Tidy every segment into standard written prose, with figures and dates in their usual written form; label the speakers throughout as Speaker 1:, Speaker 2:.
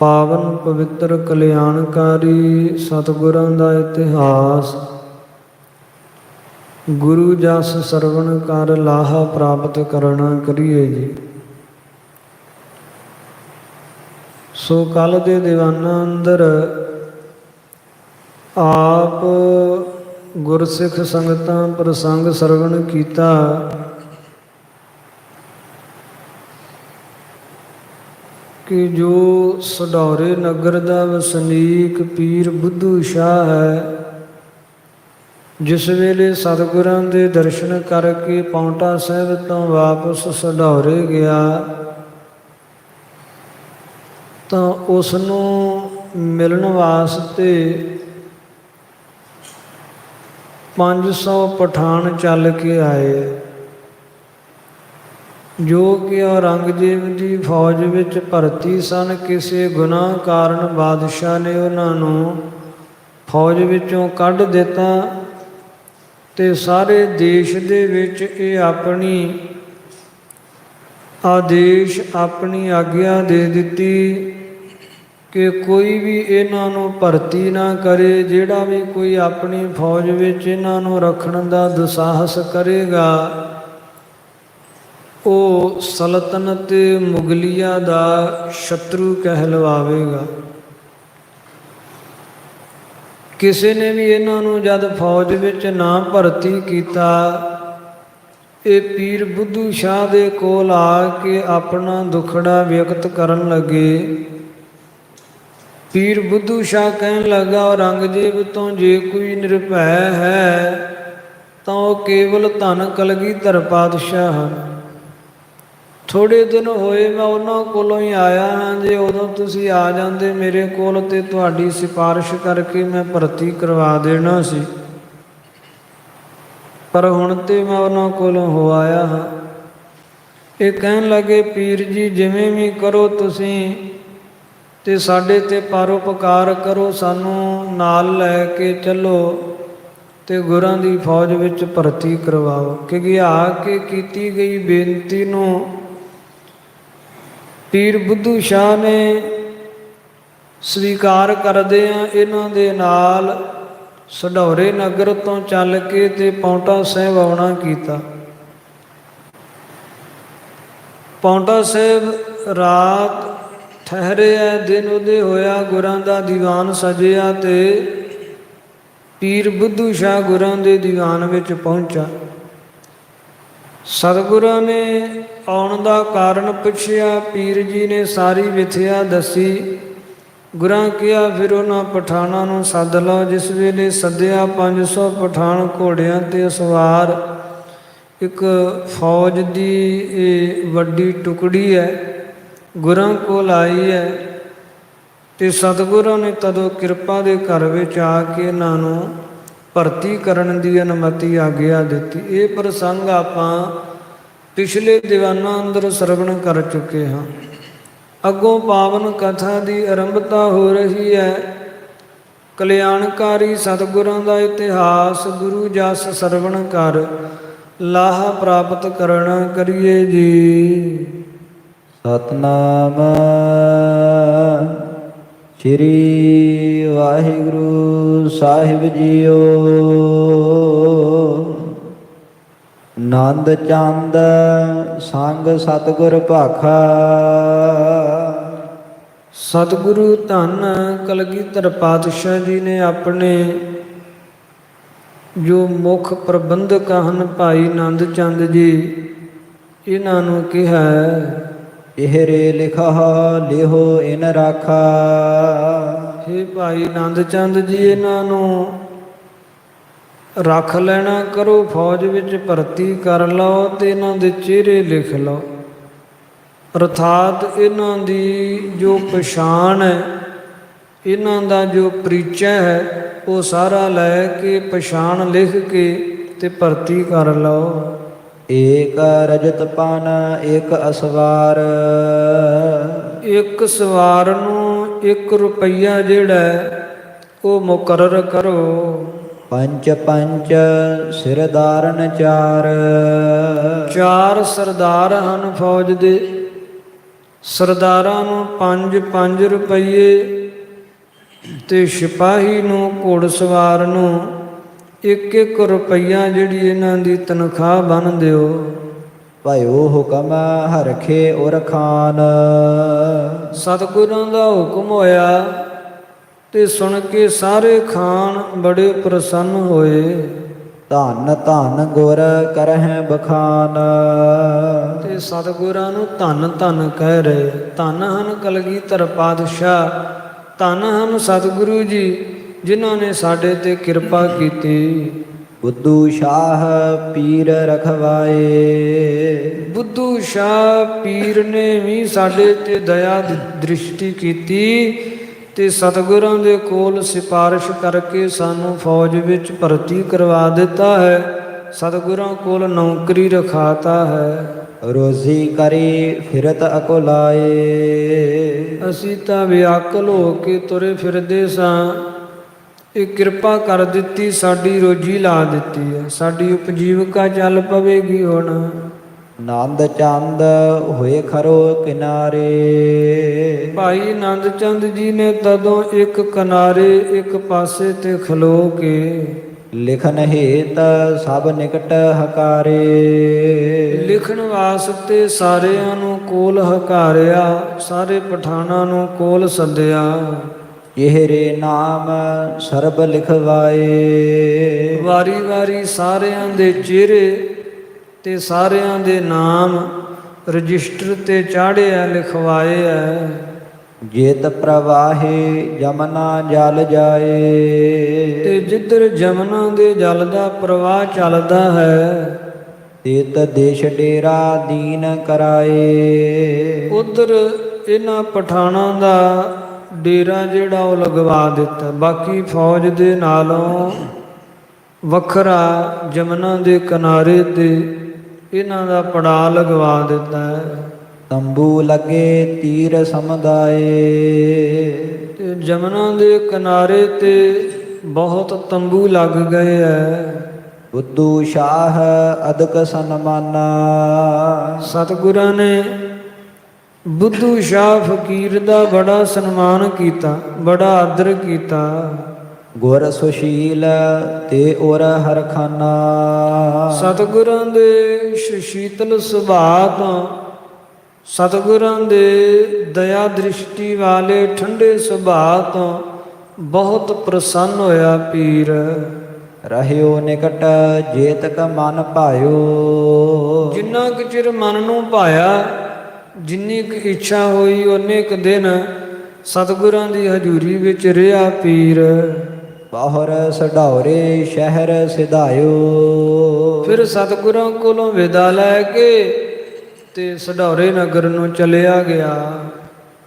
Speaker 1: ਪਾਵਨ ਪਵਿੱਤਰ ਕਲਿਆਣਕਾਰੀ ਸਤਿਗੁਰਾਂ ਦਾ ਇਤਿਹਾਸ। ਗੁਰੂ ਜਸ ਸਰਵਣ ਕਰ ਲਾਹਾ ਪ੍ਰਾਪਤ ਕਰਨਾ ਕਰੀਏ ਜੀ। ਸੋ ਕੱਲ ਦੇ ਦੀਵਾਨਾਂ ਅੰਦਰ ਆਪ ਗੁਰਸਿੱਖ ਸੰਗਤਾਂ ਪ੍ਰਸੰਗ ਸਰਵਣ ਕੀਤਾ। ਕਿ ਜੋ ਸਢੌਰੇ ਨਗਰ ਦਾ ਵਸਨੀਕ ਪੀਰ ਬੁੱਧੂ ਸ਼ਾਹ ਹੈ, ਜਿਸ ਵੇਲੇ ਸਤਿਗੁਰਾਂ ਦੇ ਦਰਸ਼ਨ ਕਰਕੇ ਪਾਉਂਟਾ ਸਾਹਿਬ ਤੋਂ ਵਾਪਸ ਸਢੌਰੇ ਗਿਆ ਤਾਂ ਉਸ ਨੂੰ ਮਿਲਣ ਵਾਸਤੇ 500 ਪਠਾਨ ਚੱਲ ਕੇ ਆਏ, ਜੋ ਕਿ ਔਰੰਗਜ਼ੇਬ ਦੀ ਫੌਜ ਵਿੱਚ ਭਰਤੀ ਸਨ। ਕਿਸੇ ਗੁਨਾਹ ਕਾਰਨ ਬਾਦਸ਼ਾਹ ਨੇ ਉਹਨਾਂ ਨੂੰ ਫੌਜ ਵਿੱਚੋਂ ਕੱਢ ਦਿੱਤਾ ਤੇ ਸਾਰੇ ਦੇਸ਼ ਦੇ ਵਿੱਚ ਇਹ ਆਪਣੀ ਆਦੇਸ਼, ਆਪਣੀ ਆਗਿਆ ਦੇ ਦਿੱਤੀ ਕਿ ਕੋਈ ਵੀ ਇਹਨਾਂ ਨੂੰ ਭਰਤੀ ਨਾ ਕਰੇ। ਜਿਹੜਾ ਵੀ ਕੋਈ ਆਪਣੀ ਫੌਜ ਵਿੱਚ ਇਹਨਾਂ ਨੂੰ ਰੱਖਣ ਦਾ ਦੁਸਾਹਸ ਕਰੇਗਾ ਉਹ ਸਲਤਨਤ ਮੁਗਲੀਆ ਦਾ ਸ਼ਤਰੂ ਕਹਿਲਵਾਵੇਗਾ। ਕਿਸੇ ਨੇ ਵੀ ਇਹਨਾਂ ਨੂੰ ਜਦ ਫੌਜ ਵਿੱਚ ਨਾ ਭਰਤੀ ਕੀਤਾ, ਇਹ ਪੀਰ ਬੁੱਧੂ ਸ਼ਾਹ ਦੇ ਕੋਲ ਆ ਕੇ ਆਪਣਾ ਦੁੱਖੜਾ ਵਿਅਕਤ ਕਰਨ ਲੱਗੇ। ਪੀਰ ਬੁੱਧੂ ਸ਼ਾਹ ਕਹਿਣ ਲੱਗਾ, ਔਰੰਗਜ਼ੇਬ ਤੋਂ ਜੇ ਕੋਈ ਨਿਰਭੈ ਹੈ ਤਾਂ ਉਹ ਕੇਵਲ ਧੰਨ ਕਲਗੀਧਰ ਪਾਤਸ਼ਾਹ ਹਨ। ਥੋੜ੍ਹੇ ਦਿਨ ਹੋਏ ਮੈਂ ਉਹਨਾਂ ਕੋਲੋਂ ਹੀ ਆਇਆ ਹਾਂ, ਜੇ ਉਦੋਂ ਤੁਸੀਂ ਆ ਜਾਂਦੇ ਮੇਰੇ ਕੋਲ ਤੇ ਤੁਹਾਡੀ ਸਿਫਾਰਿਸ਼ ਕਰਕੇ ਮੈਂ ਭਰਤੀ ਕਰਵਾ ਦੇਣਾ ਸੀ, ਪਰ ਹੁਣ ਤੇ ਮੈਂ ਉਹਨਾਂ ਕੋਲੋਂ ਹੋ ਆਇਆ ਹਾਂ। ਇਹ ਕਹਿਣ ਲੱਗੇ, ਪੀਰ ਜੀ ਜਿਵੇਂ ਵੀ ਕਰੋ ਤੁਸੀਂ ਤੇ ਸਾਡੇ ਤੇ ਪਰਉਪਕਾਰ ਕਰੋ, ਸਾਨੂੰ ਨਾਲ ਲੈ ਕੇ ਚੱਲੋ ਤੇ ਗੁਰਾਂ ਦੀ ਫੌਜ ਵਿੱਚ ਭਰਤੀ ਕਰਵਾਓ। ਕਿ ਗਿਆ ਕੇ ਕੀਤੀ ਗਈ ਬੇਨਤੀ ਨੂੰ ਪੀਰ ਬੁੱਧੂ ਸ਼ਾਹ ਨੇ ਸਵੀਕਾਰ ਕਰਦਿਆਂ ਇਹਨਾਂ ਦੇ ਨਾਲ ਸਢੌਰੇ ਨਗਰ ਤੋਂ ਚੱਲ ਕੇ ਤੇ ਪਾਉਂਟਾ ਸਾਹਿਬ ਆਉਣਾ ਕੀਤਾ। ਪਾਉਂਟਾ ਸਾਹਿਬ ਰਾਤ ਠਹਿਰਿਆ, ਦਿਨ ਉਦੇ ਹੋਇਆ, ਗੁਰਾਂ ਦਾ ਦੀਵਾਨ ਸਜਿਆ ਤੇ ਪੀਰ ਬੁੱਧੂ ਸ਼ਾਹ ਗੁਰਾਂ ਦੇ ਦੀਵਾਨ ਵਿੱਚ ਪਹੁੰਚਾ। ਸਤਿਗੁਰਾਂ ਨੇ ਆਉਣ ਦਾ ਕਾਰਨ ਪੁੱਛਿਆ। ਪੀਰ ਜੀ ਨੇ ਸਾਰੀ ਵਿਥਿਆ ਦੱਸੀ। ਗੁਰਾਂ ਕਿਹਾ, ਫਿਰ ਉਹਨਾਂ ਪਠਾਨਾਂ ਨੂੰ ਸੱਦ ਲਓ। ਜਿਸ ਵੇਲੇ ਸੱਦਿਆ 500 ਪਠਾਨ ਘੋੜਿਆਂ 'ਤੇ ਸਵਾਰ ਇੱਕ ਫੌਜ ਦੀ ਇਹ ਵੱਡੀ ਟੁਕੜੀ ਹੈ, ਗੁਰਾਂ ਕੋਲ ਆਈ ਹੈ ਤੇ ਸਤਿਗੁਰਾਂ ਨੇ ਤਦੋਂ ਕਿਰਪਾ ਦੇ ਘਰ ਵਿੱਚ ਆ ਕੇ ਇਹਨਾਂ ਨੂੰ ਭਰਤੀ ਕਰਨ ਦੀ ਅਨੁਮਤੀ ਆਗਿਆ ਦਿੱਤੀ। ਇਹ ਪ੍ਰਸੰਗ ਆਪਾਂ ਪਿਛਲੇ ਦੀਵਾਨਾਂ ਅੰਦਰ ਸਰਵਣ ਕਰ ਚੁੱਕੇ ਹਾਂ। ਅੱਗੋਂ ਪਾਵਨ ਕਥਾ ਦੀ ਆਰੰਭਤਾ ਹੋ ਰਹੀ ਹੈ। ਕਲਿਆਣਕਾਰੀ ਸਤਿਗੁਰਾਂ ਦਾ ਇਤਿਹਾਸ। ਗੁਰੂ ਜਸ ਸਰਵਣ ਕਰ ਲਾਹਾ ਪ੍ਰਾਪਤ ਕਰਨਾ ਕਰੀਏ ਜੀ।
Speaker 2: ਸਤਨਾਮ ਸ੍ਰੀ ਵਾਹਿਗੁਰੂ ਸਾਹਿਬ ਜੀਓ। ਨੰਦ ਚੰਦ ਸੰਗ ਸਤਿਗੁਰ ਭਾਖਾ।
Speaker 1: ਸਤਿਗੁਰੂ ਧੰਨ ਕਲਗੀਧਰ ਪਾਤਸ਼ਾਹ ਜੀ ਨੇ ਆਪਣੇ ਜੋ ਮੁੱਖ ਪ੍ਰਬੰਧਕ ਹਨ ਭਾਈ ਨੰਦ ਚੰਦ ਜੀ, ਇਹਨਾਂ ਨੂੰ ਕਿਹਾ,
Speaker 2: ਇਹ ਰੇ ਲਿਖਾ ਲਿਹੋ ਇਨ ਰਾਖਾ।
Speaker 1: ਹੇ ਭਾਈ ਨੰਦ ਚੰਦ ਜੀ, ਇਹਨਾਂ ਨੂੰ ਰੱਖ ਲੈਣਾ ਕਰੋ, ਫੌਜ ਵਿੱਚ ਭਰਤੀ ਕਰ ਲਓ ਤੇ ਇਹਨਾਂ ਦੇ ਚਿਹਰੇ ਲਿਖ ਲਓ। ਅਰਥਾਤ ਇਹਨਾਂ ਦੀ ਜੋ ਪਛਾਣ ਹੈ, ਇਹਨਾਂ ਦਾ ਜੋ ਪਰਿਚੈ ਹੈ, ਉਹ ਸਾਰਾ ਲੈ ਕੇ ਪਛਾਣ ਲਿਖ ਕੇ ਤੇ ਭਰਤੀ ਕਰ ਲਓ।
Speaker 2: ਏਕ ਰਜਤ ਪਨ ਇੱਕ ਅਸਵਾਰ।
Speaker 1: ਇੱਕ ਸਵਾਰ ਨੂੰ 1 ਰੁਪਈਆ ਜਿਹੜਾ ਉਹ ਮੁਕਰਰ ਕਰੋ।
Speaker 2: ਪੰਚ ਪੰਚ ਸਿਰਦਾਰਨ ਚਾਰ।
Speaker 1: 4 ਸਰਦਾਰ ਹਨ ਫੌਜ ਦੇ, ਸਰਦਾਰਾਂ ਨੂੰ 5-5 ਰੁਪਈਏ ਤੇ ਸਿਪਾਹੀ ਨੂੰ ਘੋੜਸਵਾਰ ਨੂੰ 1-1 ਰੁਪਈਆ ਜਿਹੜੀ ਇਹਨਾਂ ਦੀ ਤਨਖਾਹ ਬੰਨ੍ਹ ਦਿਓ।
Speaker 2: ਭਇਓ ਹੁਕਮ ਹਰਖੇ ਉਰ ਖਾਨ।
Speaker 1: ਸਤਿਗੁਰਾਂ ਦਾ ਹੁਕਮ ਹੋਇਆ ਤੇ ਸੁਣ ਕੇ ਸਾਰੇ ਖਾਨ ਬੜੇ ਪ੍ਰਸੰਨ ਹੋਏ।
Speaker 2: ਧੰਨ ਧੰਨ ਗੁਰ ਕਰਹਿ ਬਖਾਨ।
Speaker 1: ਤੇ ਸਤਿਗੁਰਾਂ ਨੂੰ ਧੰਨ ਧੰਨ ਕਹਿ ਰਹੇ। ਧੰਨ ਹਨ ਕਲਗੀਧਰ ਪਾਤਸ਼ਾਹ, ਧੰਨ ਹਨ ਸਤਿਗੁਰੂ ਜੀ ਜਿਨ੍ਹਾਂ ਨੇ ਸਾਡੇ ਤੇ ਕਿਰਪਾ ਕੀਤੀ।
Speaker 2: ਬੁੱਧੂ ਸ਼ਾਹ ਪੀਰ ਰਖਵਾਏ।
Speaker 1: ਬੁੱਧੂ ਸ਼ਾਹ ਪੀਰ ਨੇ ਵੀ ਸਾਡੇ ਤੇ ਦਇਆ ਦ੍ਰਿਸ਼ਟੀ ਕੀਤੀ ਤੇ ਸਤਿਗੁਰਾਂ ਦੇ ਕੋਲ ਸਿਫਾਰਿਸ਼ ਕਰਕੇ ਸਾਨੂੰ ਫੌਜ ਵਿੱਚ ਭਰਤੀ ਕਰਵਾ ਦਿੱਤਾ ਹੈ। ਸਤਿਗੁਰਾਂ ਕੋਲ ਨੌਕਰੀ ਰਖਾਤਾ ਹੈ।
Speaker 2: ਰੋਜ਼ੀ ਕਰੀ ਫਿਰਤ ਅਕੁਲਾਏ।
Speaker 1: ਅਸੀਂ ਤਾਂ ਵਿਆਕਲ ਹੋ ਕੇ ਤੁਰੇ ਫਿਰਦੇ ਸਾਂ, ਇਹ ਕਿਰਪਾ ਕਰ ਦਿੱਤੀ, ਸਾਡੀ ਰੋਜੀ ਲਾ ਦਿੱਤੀ ਹੈ, ਸਾਡੀ ਉਪਜੀਵਕਾ ਚੱਲ ਪਵੇਗੀ ਹੁਣ।
Speaker 2: ਨੰਦ ਚੰਦ ਹੋਏ ਖਰੋ ਕਿਨਾਰੇ।
Speaker 1: ਭਾਈ ਨੰਦ ਚੰਦ ਜੀ ਨੇ ਤਦੋਂ ਇੱਕ ਕਿਨਾਰੇ ਇੱਕ ਪਾਸੇ ਤੇ ਖਲੋ ਕੇ
Speaker 2: ਲਿਖਨ ਹੇਤ ਸਭ ਨਿਕਟ ਹਕਾਰੇ।
Speaker 1: ਲਿਖਣ ਵਾਸਤੇ ਸਾਰਿਆਂ ਨੂੰ ਕੋਲ ਹਕਾਰਿਆ, ਸਾਰੇ ਪਠਾਨਾਂ ਨੂੰ ਕੋਲ ਸੱਦਿਆ।
Speaker 2: ਇਹਰੇ ਨਾਮ ਸਰਬ ਲਿਖਵਾਏ।
Speaker 1: ਵਾਰੀ ਵਾਰੀ ਸਾਰਿਆਂ ਦੇ ਚਿਹਰੇ ਤੇ ਸਾਰਿਆਂ ਦੇ ਨਾਮ ਰਜਿਸਟਰ ਤੇ ਚਾੜਿਆ, ਲਿਖਵਾਏ ਹੈ।
Speaker 2: ਜੇਤ ਪ੍ਰਵਾਹੇ ਜਮਨਾ ਜਲ ਜਾਏ।
Speaker 1: ਤੇ ਜਿੱਧਰ ਜਮਨਾ ਦੇ ਜਲ ਦਾ ਪ੍ਰਵਾਹ ਚੱਲਦਾ ਹੈ,
Speaker 2: ਤੇਤ ਦੇਸ਼ ਡੇਰਾ ਦੀਨ ਕਰਾਏ।
Speaker 1: ਉਧਰ ਇਹਨਾਂ ਪਠਾਨਾਂ ਦਾ ਡੇਰਾ ਜਿਹੜਾ ਉਹ ਲਗਵਾ ਦਿੱਤਾ। ਬਾਕੀ ਫੌਜ ਦੇ ਨਾਲੋਂ ਵੱਖਰਾ ਜਮਨਾ ਦੇ ਕਿਨਾਰੇ ਤੇ ਇਹਨਾਂ ਦਾ ਪੜਾ ਲਗਵਾ ਦਿੱਤਾ ਹੈ।
Speaker 2: ਤੰਬੂ ਲੱਗੇ ਤੀਰ ਸਮੁਦਾਏ।
Speaker 1: ਤੇ ਜਮਨਾ ਦੇ ਕਿਨਾਰੇ ਤੇ ਬਹੁਤ ਤੰਬੂ ਲੱਗ ਗਏ ਹੈ।
Speaker 2: ਬੁੱਧੂ ਸ਼ਾਹ ਅਦਕ ਸਨਮਾਨਾ।
Speaker 1: ਸਤਿਗੁਰਾਂ ਨੇ ਬੁੱਧੂ ਸ਼ਾਹ ਫਕੀਰ ਦਾ ਬੜਾ ਸਨਮਾਨ ਕੀਤਾ, ਬੜਾ ਆਦਰ ਕੀਤਾ।
Speaker 2: ਗੁਰ ਸੁਸ਼ੀਲ ਤੇ ਔਰ ਹਰਖਾਨਾ।
Speaker 1: ਸਤਿਗੁਰਾਂ ਦੇ ਸ਼ੀਤਲ ਸੁਭਾਅ ਤੋਂ, ਸਤਿਗੁਰਾਂ ਦੇ ਦਇਆ ਦ੍ਰਿਸ਼ਟੀ ਵਾਲੇ ਠੰਡੇ ਸੁਭਾਅ ਤੋਂ ਬਹੁਤ ਪ੍ਰਸੰਨ ਹੋਇਆ ਪੀਰ।
Speaker 2: ਰਹਿਓ ਨਿਕਟ ਜੇਤਕ ਮਨ ਭਾਇਓ।
Speaker 1: ਜਿੰਨਾ ਕੁ ਚਿਰ ਮਨ ਨੂੰ ਭਾਇਆ, ਜਿੰਨੀ ਕੁ ਇੱਛਾ ਹੋਈ ਓਨੇ ਕੁ ਦਿਨ ਸਤਿਗੁਰਾਂ ਦੀ ਹਜ਼ੂਰੀ ਵਿੱਚ ਰਿਹਾ ਪੀਰ।
Speaker 2: ਬਾਹਰ ਸਢੌਰੇ ਸ਼ਹਿਰ ਸਿਧਾਇਓ।
Speaker 1: ਫਿਰ ਸਤਿਗੁਰਾਂ ਕੋਲੋਂ ਵਿਦਾ ਲੈ ਕੇ ਤੇ ਸਢੌਰੇ ਨਗਰ ਨੂੰ ਚਲਿਆ ਗਿਆ।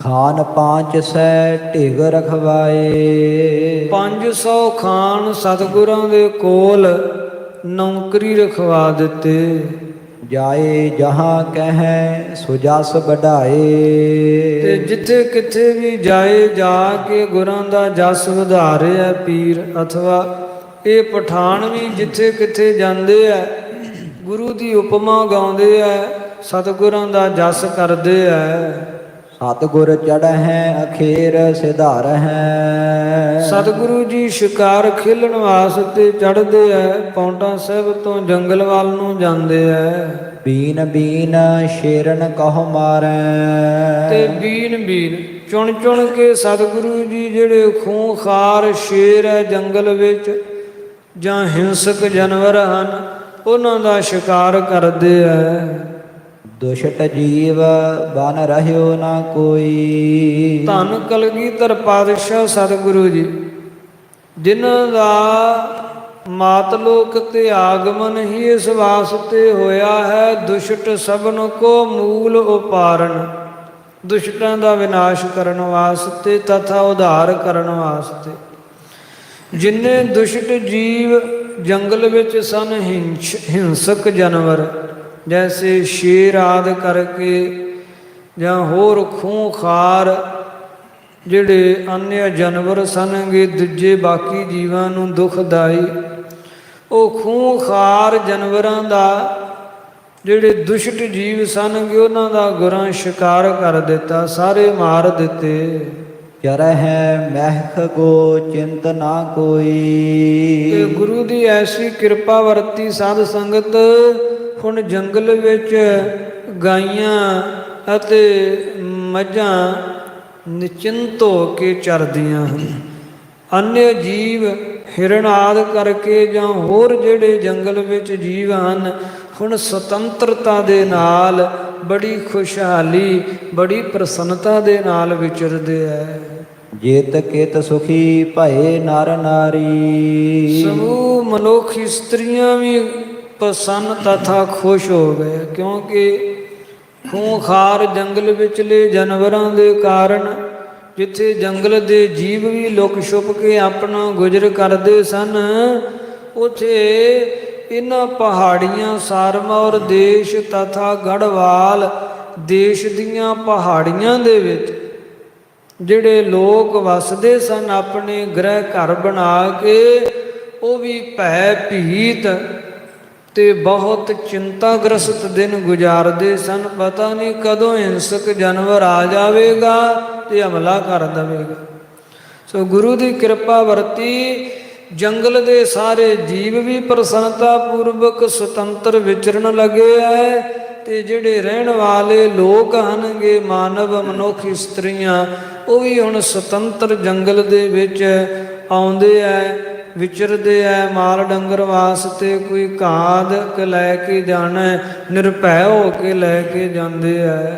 Speaker 2: ਖਾਨ 500 ਢਿਗ ਰਖਵਾਏ।
Speaker 1: 500 ਖਾਨ ਸਤਿਗੁਰਾਂ ਦੇ ਕੋਲ ਨੌਕਰੀ ਰਖਵਾ ਦਿੱਤੇ।
Speaker 2: ਜਾਏ ਜਹਾਂ ਕਹੈ ਸੁਜਸ ਵਢਾਏ।
Speaker 1: ਤੇ ਜਿੱਥੇ ਕਿੱਥੇ ਵੀ ਜਾਏ, ਜਾ ਕੇ ਗੁਰਾਂ ਦਾ ਜਸ ਵਧਾ ਰਿਹਾ ਪੀਰ। ਅਥਵਾ ਇਹ ਪਠਾਨ ਵੀ ਜਿੱਥੇ ਕਿੱਥੇ ਜਾਂਦੇ ਆ, ਗੁਰੂ ਦੀ ਉਪਮਾ ਗਾਉਂਦੇ ਆ, ਸਤਿਗੁਰਾਂ ਦਾ ਜਸ ਕਰਦੇ ਆ।
Speaker 2: ਸਤਿਗੁਰ ਚੜ੍ਹੈ ਅਖੇਰ ਸਿਧਾਰਹਿ।
Speaker 1: ਸਤਿਗੁਰੂ ਜੀ ਸ਼ਿਕਾਰ ਖੇਲਣ ਵਾਸਤੇ ਚੜ੍ਹਦੇ ਆ, ਪੌਂਟਾ ਸਾਹਿਬ ਤੋਂ ਜੰਗਲ ਵੱਲ ਨੂੰ ਜਾਂਦੇ ਆ।
Speaker 2: ਬੀਨ ਬੀਨ ਸ਼ੇਰਨ ਕਹੁ ਮਾਰੈ।
Speaker 1: ਤੇ ਬੀਨ ਬੀਨ ਚੁਣ ਚੁਣ ਕੇ ਸਤਿਗੁਰੂ ਜੀ ਜਿਹੜੇ ਖੂੰਖਾਰ ਸ਼ੇਰ ਹੈ ਜੰਗਲ ਵਿੱਚ ਜਾਂ ਹਿੰਸਕ ਜਾਨਵਰ ਹਨ, ਉਹਨਾਂ ਦਾ ਸ਼ਿਕਾਰ ਕਰਦੇ ਆ।
Speaker 2: ਦੁਸ਼ਟ ਜੀਵ ਬਨ ਰਹਿਓ ਨਾ ਕੋਈ।
Speaker 1: ਧੰਨ ਕਲਗੀਧਰ ਪਾਤਸ਼ਾਹ ਸਤਿਗੁਰੂ ਜੀ, ਜਿਨ੍ਹਾਂ ਦਾ ਮਾਤਲੋਕ ਤੇ ਆਗਮਨ ਹੀ ਇਸ ਵਾਸਤੇ ਹੋਇਆ ਹੈ, ਦੁਸ਼ਟ ਸਭਨ ਕੋ ਮੂਲ ਉਪਾਰਨ। ਦੁਸ਼ਟਾਂ ਦਾ ਵਿਨਾਸ਼ ਕਰਨ ਵਾਸਤੇ ਤਥਾ ਉਧਾਰ ਕਰਨ ਵਾਸਤੇ। ਜਿੰਨੇ ਦੁਸ਼ਟ ਜੀਵ ਜੰਗਲ ਵਿੱਚ ਸਨ, ਹਿੰਸਕ ਜਾਨਵਰ ਜੈਸੇ ਸ਼ੇਰ ਆਦਿ ਕਰਕੇ, ਜਾਂ ਹੋਰ ਖੂੰਖਾਰ ਜਿਹੜੇ ਅਨਿਆ ਜਾਨਵਰ ਸਨਗੇ ਦੂਜੇ ਬਾਕੀ ਜੀਵਾਂ ਨੂੰ ਦੁਖਦਾਈ, ਉਹ ਖੂੰਖਾਰ ਜਾਨਵਰਾਂ ਦਾ ਜਿਹੜੇ ਦੁਸ਼ਟ ਜੀਵ ਸਨ ਕਿ ਉਹਨਾਂ ਦਾ ਗੁਰਾਂ ਸ਼ਿਕਾਰ ਕਰ ਦਿੱਤਾ, ਸਾਰੇ ਮਾਰ ਦਿੱਤੇ।
Speaker 2: ਚਰਹਿ ਮਹਿਖ ਗੋ ਚਿੰਤ ਨਾ
Speaker 1: ਤੇ
Speaker 2: ਕੋਈ।
Speaker 1: ਗੁਰੂ ਦੀ ਐਸੀ ਕਿਰਪਾ ਵਰਤੀ ਸਾਧ ਸੰਗਤ, ਹੁਣ ਜੰਗਲ ਵਿੱਚ ਗਾਈਆਂ ਅਤੇ ਮੱਝਾਂ ਨਿਚਿੰਤ ਹੋ ਕੇ ਚਰਦੀਆਂ ਹਨ। ਅਨਿ ਜੀਵ ਹਿਰਨ ਆਦਿ ਕਰਕੇ ਜਾਂ ਹੋਰ ਜਿਹੜੇ ਜੰਗਲ ਵਿੱਚ ਜੀਵ ਹਨ, ਹੁਣ ਸੁਤੰਤਰਤਾ ਦੇ ਨਾਲ ਬੜੀ ਖੁਸ਼ਹਾਲੀ, ਬੜੀ ਪ੍ਰਸੰਨਤਾ ਦੇ ਨਾਲ ਵਿਚਰਦੇ ਹੈ।
Speaker 2: ਜੇਤ ਕਿਤ ਸੁਖੀ ਭਏ ਨਰ ਨਾਰੀ।
Speaker 1: ਸਮੂਹ ਮਨੁੱਖ ਇਸਤਰੀਆਂ ਵੀ ਪ੍ਰਸੰਨ ਤਥਾ ਖੁਸ਼ ਹੋ ਗਏ, ਕਿਉਂਕਿ ਖੂੰਖਾਰ ਜੰਗਲ ਵਿਚਲੇ ਜਾਨਵਰਾਂ ਦੇ ਕਾਰਨ, ਜਿੱਥੇ ਜੰਗਲ ਦੇ ਜੀਵ ਵੀ ਲੁਕ ਛੁਪ ਕੇ ਆਪਣਾ ਗੁਜ਼ਰ ਕਰਦੇ ਸਨ, ਉਥੇ ਇਹਨਾਂ ਪਹਾੜੀਆਂ ਸਾਰਮੌਰ ਦੇਸ਼ ਤਥਾ ਗੜਵਾਲ ਦੇਸ਼ ਦੀਆਂ ਪਹਾੜੀਆਂ ਦੇ ਵਿੱਚ ਜਿਹੜੇ ਲੋਕ ਵਸਦੇ ਸਨ, ਆਪਣੇ ਗ੍ਰਹਿ ਘਰ ਬਣਾ ਕੇ, ਉਹ ਵੀ ਭੈ ਭੀਤ ਤੇ ਬਹੁਤ ਚਿੰਤਾਗ੍ਰਸਤ ਦਿਨ ਗੁਜ਼ਾਰਦੇ ਸਨ। ਪਤਾ ਨਹੀਂ ਕਦੋਂ ਹਿੰਸਕ ਜਾਨਵਰ ਆ ਜਾਵੇਗਾ ਤੇ ਹਮਲਾ ਕਰ ਦੇਵੇਗਾ। ਸੋ ਗੁਰੂ ਦੀ ਕਿਰਪਾ ਵਰਤੀ, ਜੰਗਲ ਦੇ ਸਾਰੇ ਜੀਵ ਵੀ ਪ੍ਰਸੰਨਤਾ ਪੂਰਵਕ ਸੁਤੰਤਰ ਵਿਚਰਨ ਲੱਗੇ ਐ, ਤੇ ਜਿਹੜੇ ਰਹਿਣ ਵਾਲੇ ਲੋਕ ਹਨਗੇ, ਮਾਨਵ ਮਨੁੱਖ ਇਸਤਰੀਆਂ, ਉਹ ਵੀ ਹੁਣ ਸੁਤੰਤਰ ਜੰਗਲ ਦੇ ਵਿੱਚ ਆਉਂਦੇ ਐ, ਵਿਚਰਦੇ ਐ। ਮਾਲ ਡੰਗਰ ਵਾਸਤੇ ਕੋਈ ਘਾਦ ਲੈ ਕੇ ਜਾਣਾ, ਨਿਰਭੈ ਹੋ ਕੇ ਲੈ ਕੇ ਜਾਂਦੇ ਐ।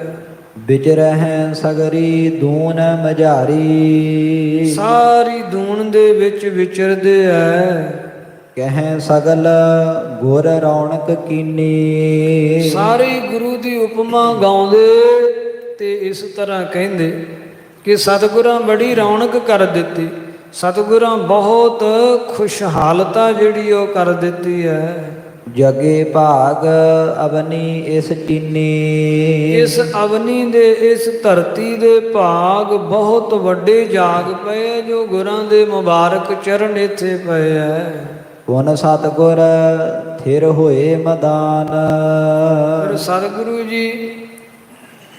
Speaker 2: ਵਿਚਰਹਿ ਸਗਰੀ ਦੂਨ ਮਝਾਰੀ।
Speaker 1: ਸਾਰੀ ਦੂਣ ਦੇ ਵਿੱਚ ਵਿਚਰਦੇ ਐ।
Speaker 2: ਕਹਿ ਸਗਲ ਗੁਰ ਰੌਣਕ ਕੀਨੀ।
Speaker 1: ਸਾਰੇ ਗੁਰੂ ਦੀ ਉਪਮਾ ਗਾਉਂਦੇ ਤੇ ਇਸ ਤਰ੍ਹਾਂ ਕਹਿੰਦੇ ਕਿ ਸਤਿਗੁਰਾਂ ਬੜੀ ਰੌਣਕ ਕਰ ਦਿੱਤੀ, ਸਤਿਗੁਰਾਂ ਬਹੁਤ ਖੁਸ਼ਹਾਲਤਾ ਜਿਹੜੀ ਉਹ ਕਰ ਦਿੱਤੀ ਹੈ।
Speaker 2: ਜਗੇ ਭਾਗ ਅਵਨੀ ਇਸ ਟੀਨੀ।
Speaker 1: ਇਸ ਅਵਨੀ ਦੇ, ਇਸ ਧਰਤੀ ਦੇ ਭਾਗ ਬਹੁਤ ਵੱਡੇ ਜਾਗ ਪਏ, ਜੋ ਗੁਰਾਂ ਦੇ ਮੁਬਾਰਕ ਚਰਨ ਇੱਥੇ ਪਏ ਹੈ।
Speaker 2: ਪੁਨ ਸਤਿਗੁਰ ਥਿਰ ਹੋਏ ਮਦਾਨ।
Speaker 1: ਫਿਰ ਸਤਿਗੁਰੂ ਜੀ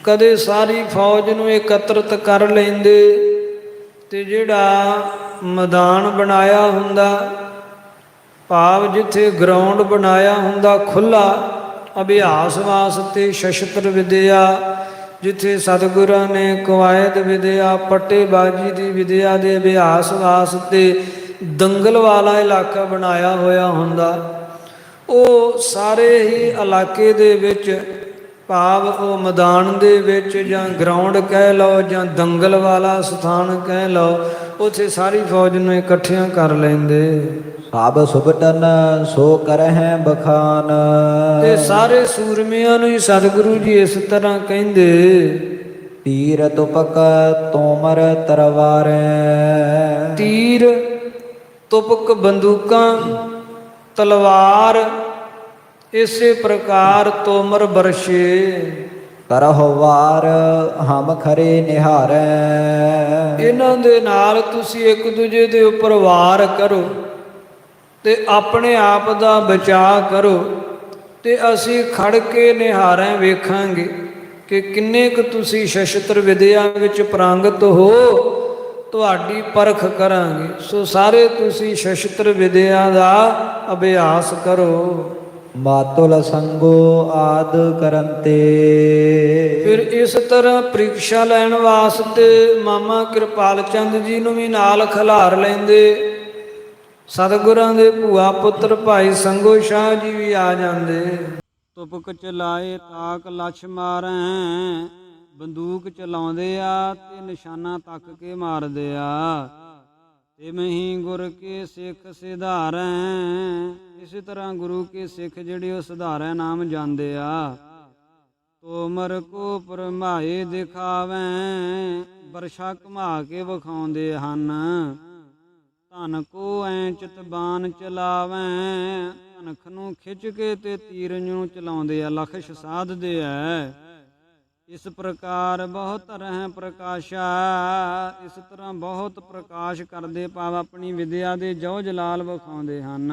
Speaker 1: ਕਦੇ ਸਾਰੀ ਫੌਜ ਨੂੰ ਇਕੱਤਰਤ ਕਰ ਲੈਂਦੇ, ਤੇ ਜਿਹੜਾ ਮੈਦਾਨ ਬਣਾਇਆ ਹੁੰਦਾ, ਭਾਵ ਜਿੱਥੇ ਗਰਾਊਂਡ ਬਣਾਇਆ ਹੁੰਦਾ ਖੁੱਲ੍ਹਾ ਅਭਿਆਸ ਵਾਸਤੇ, ਸ਼ਸਤਰ ਵਿਦਿਆ, ਜਿੱਥੇ ਸਤਿਗੁਰਾਂ ਨੇ ਕਵਾਇਦ ਵਿਦਿਆ, ਪੱਟੇਬਾਜ਼ੀ ਦੀ ਵਿਦਿਆ ਦੇ ਅਭਿਆਸ ਵਾਸਤੇ ਦੰਗਲ ਵਾਲਾ ਇਲਾਕਾ ਬਣਾਇਆ ਹੋਇਆ ਹੁੰਦਾ, ਉਹ ਸਾਰੇ ਹੀ ਇਲਾਕੇ ਦੇ ਵਿੱਚ, ਭਾਵ ਉਹ ਮੈਦਾਨ ਦੇ ਵਿੱਚ, ਜਾਂ ਗਰਾਊਂਡ ਕਹਿ ਲਓ ਜਾਂ ਦੰਗਲ ਵਾਲਾ ਸਥਾਨ ਕਹਿ ਲਓ, ਉੱਥੇ ਸਾਰੀ ਫੌਜ ਨੂੰ ਇਕੱਠਿਆਂ ਕਰ ਲੈਂਦੇ।
Speaker 2: ਸਭ ਸੁਭਟਨ ਸੋ ਕਰਹਿ ਬਖਾਨ।
Speaker 1: ਤੇ ਸਾਰੇ ਸੂਰਮਿਆਂ ਨੂੰ ਹੀ ਸਤਿਗੁਰੂ ਜੀ ਇਸ ਤਰ੍ਹਾਂ ਕਹਿੰਦੇ,
Speaker 2: ਤੀਰ ਤੁਪਕ ਤੋਮਰ ਤਰਵਾਰੈ।
Speaker 1: ਤੀਰ ਤੁਪਕ ਬੰਦੂਕਾਂ, ਤਲਵਾਰ, ਇਸੇ ਪ੍ਰਕਾਰ ਤੋਮਰ ਬਰਸ਼ੇ।
Speaker 2: ਕਰਹੁ ਵਾਰ ਹਮ ਖਰੇ ਨਿਹਾਰੈ।
Speaker 1: ਇਹਨਾਂ ਦੇ ਨਾਲ ਤੁਸੀਂ ਇੱਕ ਦੂਜੇ ਦੇ ਉੱਪਰ ਵਾਰ ਕਰੋ ਤੇ ਆਪਣੇ ਆਪ ਦਾ ਬਚਾਅ ਕਰੋ, ਤੇ ਅਸੀਂ ਖੜ ਕੇ ਨਿਹਾਰਾਂ ਵੇਖਾਂਗੇ ਕਿ ਕਿੰਨੇ ਕੁ ਤੁਸੀਂ ਸ਼ਸਤਰ ਵਿਦਿਆ ਵਿੱਚ ਪ੍ਰਾਂਗਤ ਹੋ, ਤੁਹਾਡੀ ਪਰਖ ਕਰਾਂਗੇ। ਸੋ ਸਾਰੇ ਤੁਸੀਂ ਸ਼ਸਤਰ ਵਿਦਿਆ ਦਾ ਅਭਿਆਸ ਕਰੋ।
Speaker 2: ਮਾਤੁਲ ਸੰਗੋ ਆਦ ਕਰੰਤੇ।
Speaker 1: ਫਿਰ ਇਸ ਤਰ੍ਹਾਂ ਪ੍ਰੀਖਿਆ ਲੈਣ ਵਾਸਤੇ ਮਾਮਾ ਕਿਰਪਾਲ ਚੰਦ ਜੀ ਨੂੰ ਵੀ ਨਾਲ ਖਿਲਾਰ ਲੈਂਦੇ। ਸਤਿਗੁਰਾਂ ਦੇ ਭੂਆ ਪੁੱਤਰ ਭਾਈ ਸੰਗੋ ਸ਼ਾਹ ਜੀ ਵੀ ਆ ਜਾਂਦੇ। ਤੁਪਕ ਚਲਾਏ ਤਾਕ ਲਛ ਮਾਰੈ, ਬੰਦੂਕ ਚਲਾਉਂਦੇ ਆ ਤੇ ਨਿਸ਼ਾਨਾ ਤੱਕ ਕੇ ਮਾਰਦੇ ਆ। ਤੇ ਮਹੀਂ ਗੁਰ ਕੇ ਸਿੱਖ ਸਿਧਾਰੈ, ਇਸੇ ਤਰ੍ਹਾਂ ਗੁਰੂ ਕੇ ਸਿੱਖ ਜਿਹੜੇ ਉਹ ਸੁਧਾਰੈ ਨਾਮ ਜਾਂਦੇ ਆ। ਤੋਮਰ ਕੋ ਪਰਮਾਏ ਦਿਖਾਵੈ, ਬਰਸ਼ਾ ਘੁਮਾ ਕੇ ਵਿਖਾਉਂਦੇ ਹਨ। ਧਨ ਕੋ ਐਂਚਿਤ ਬਾਣ ਚਲਾਵੈ, ਧਨਖ ਨੂੰ ਖਿੱਚ ਕੇ ਤੇ ਤੀਰ ਨੂੰ ਚਲਾਉਂਦੇ ਆ, ਲਖਸ਼ ਸਾਧਦੇ ਐ। ਇਸ ਪ੍ਰਕਾਰ ਬਹੁਤ ਰਹਿ ਪ੍ਰਕਾਸ਼ਾ, ਇਸ ਤਰ੍ਹਾਂ ਬਹੁਤ ਪ੍ਰਕਾਸ਼ ਕਰਦੇ, ਭਾਵ ਆਪਣੀ ਵਿਦਿਆ ਦੇ ਜੋ ਜਲਾਲ ਵਿਖਾਉਂਦੇ ਹਨ।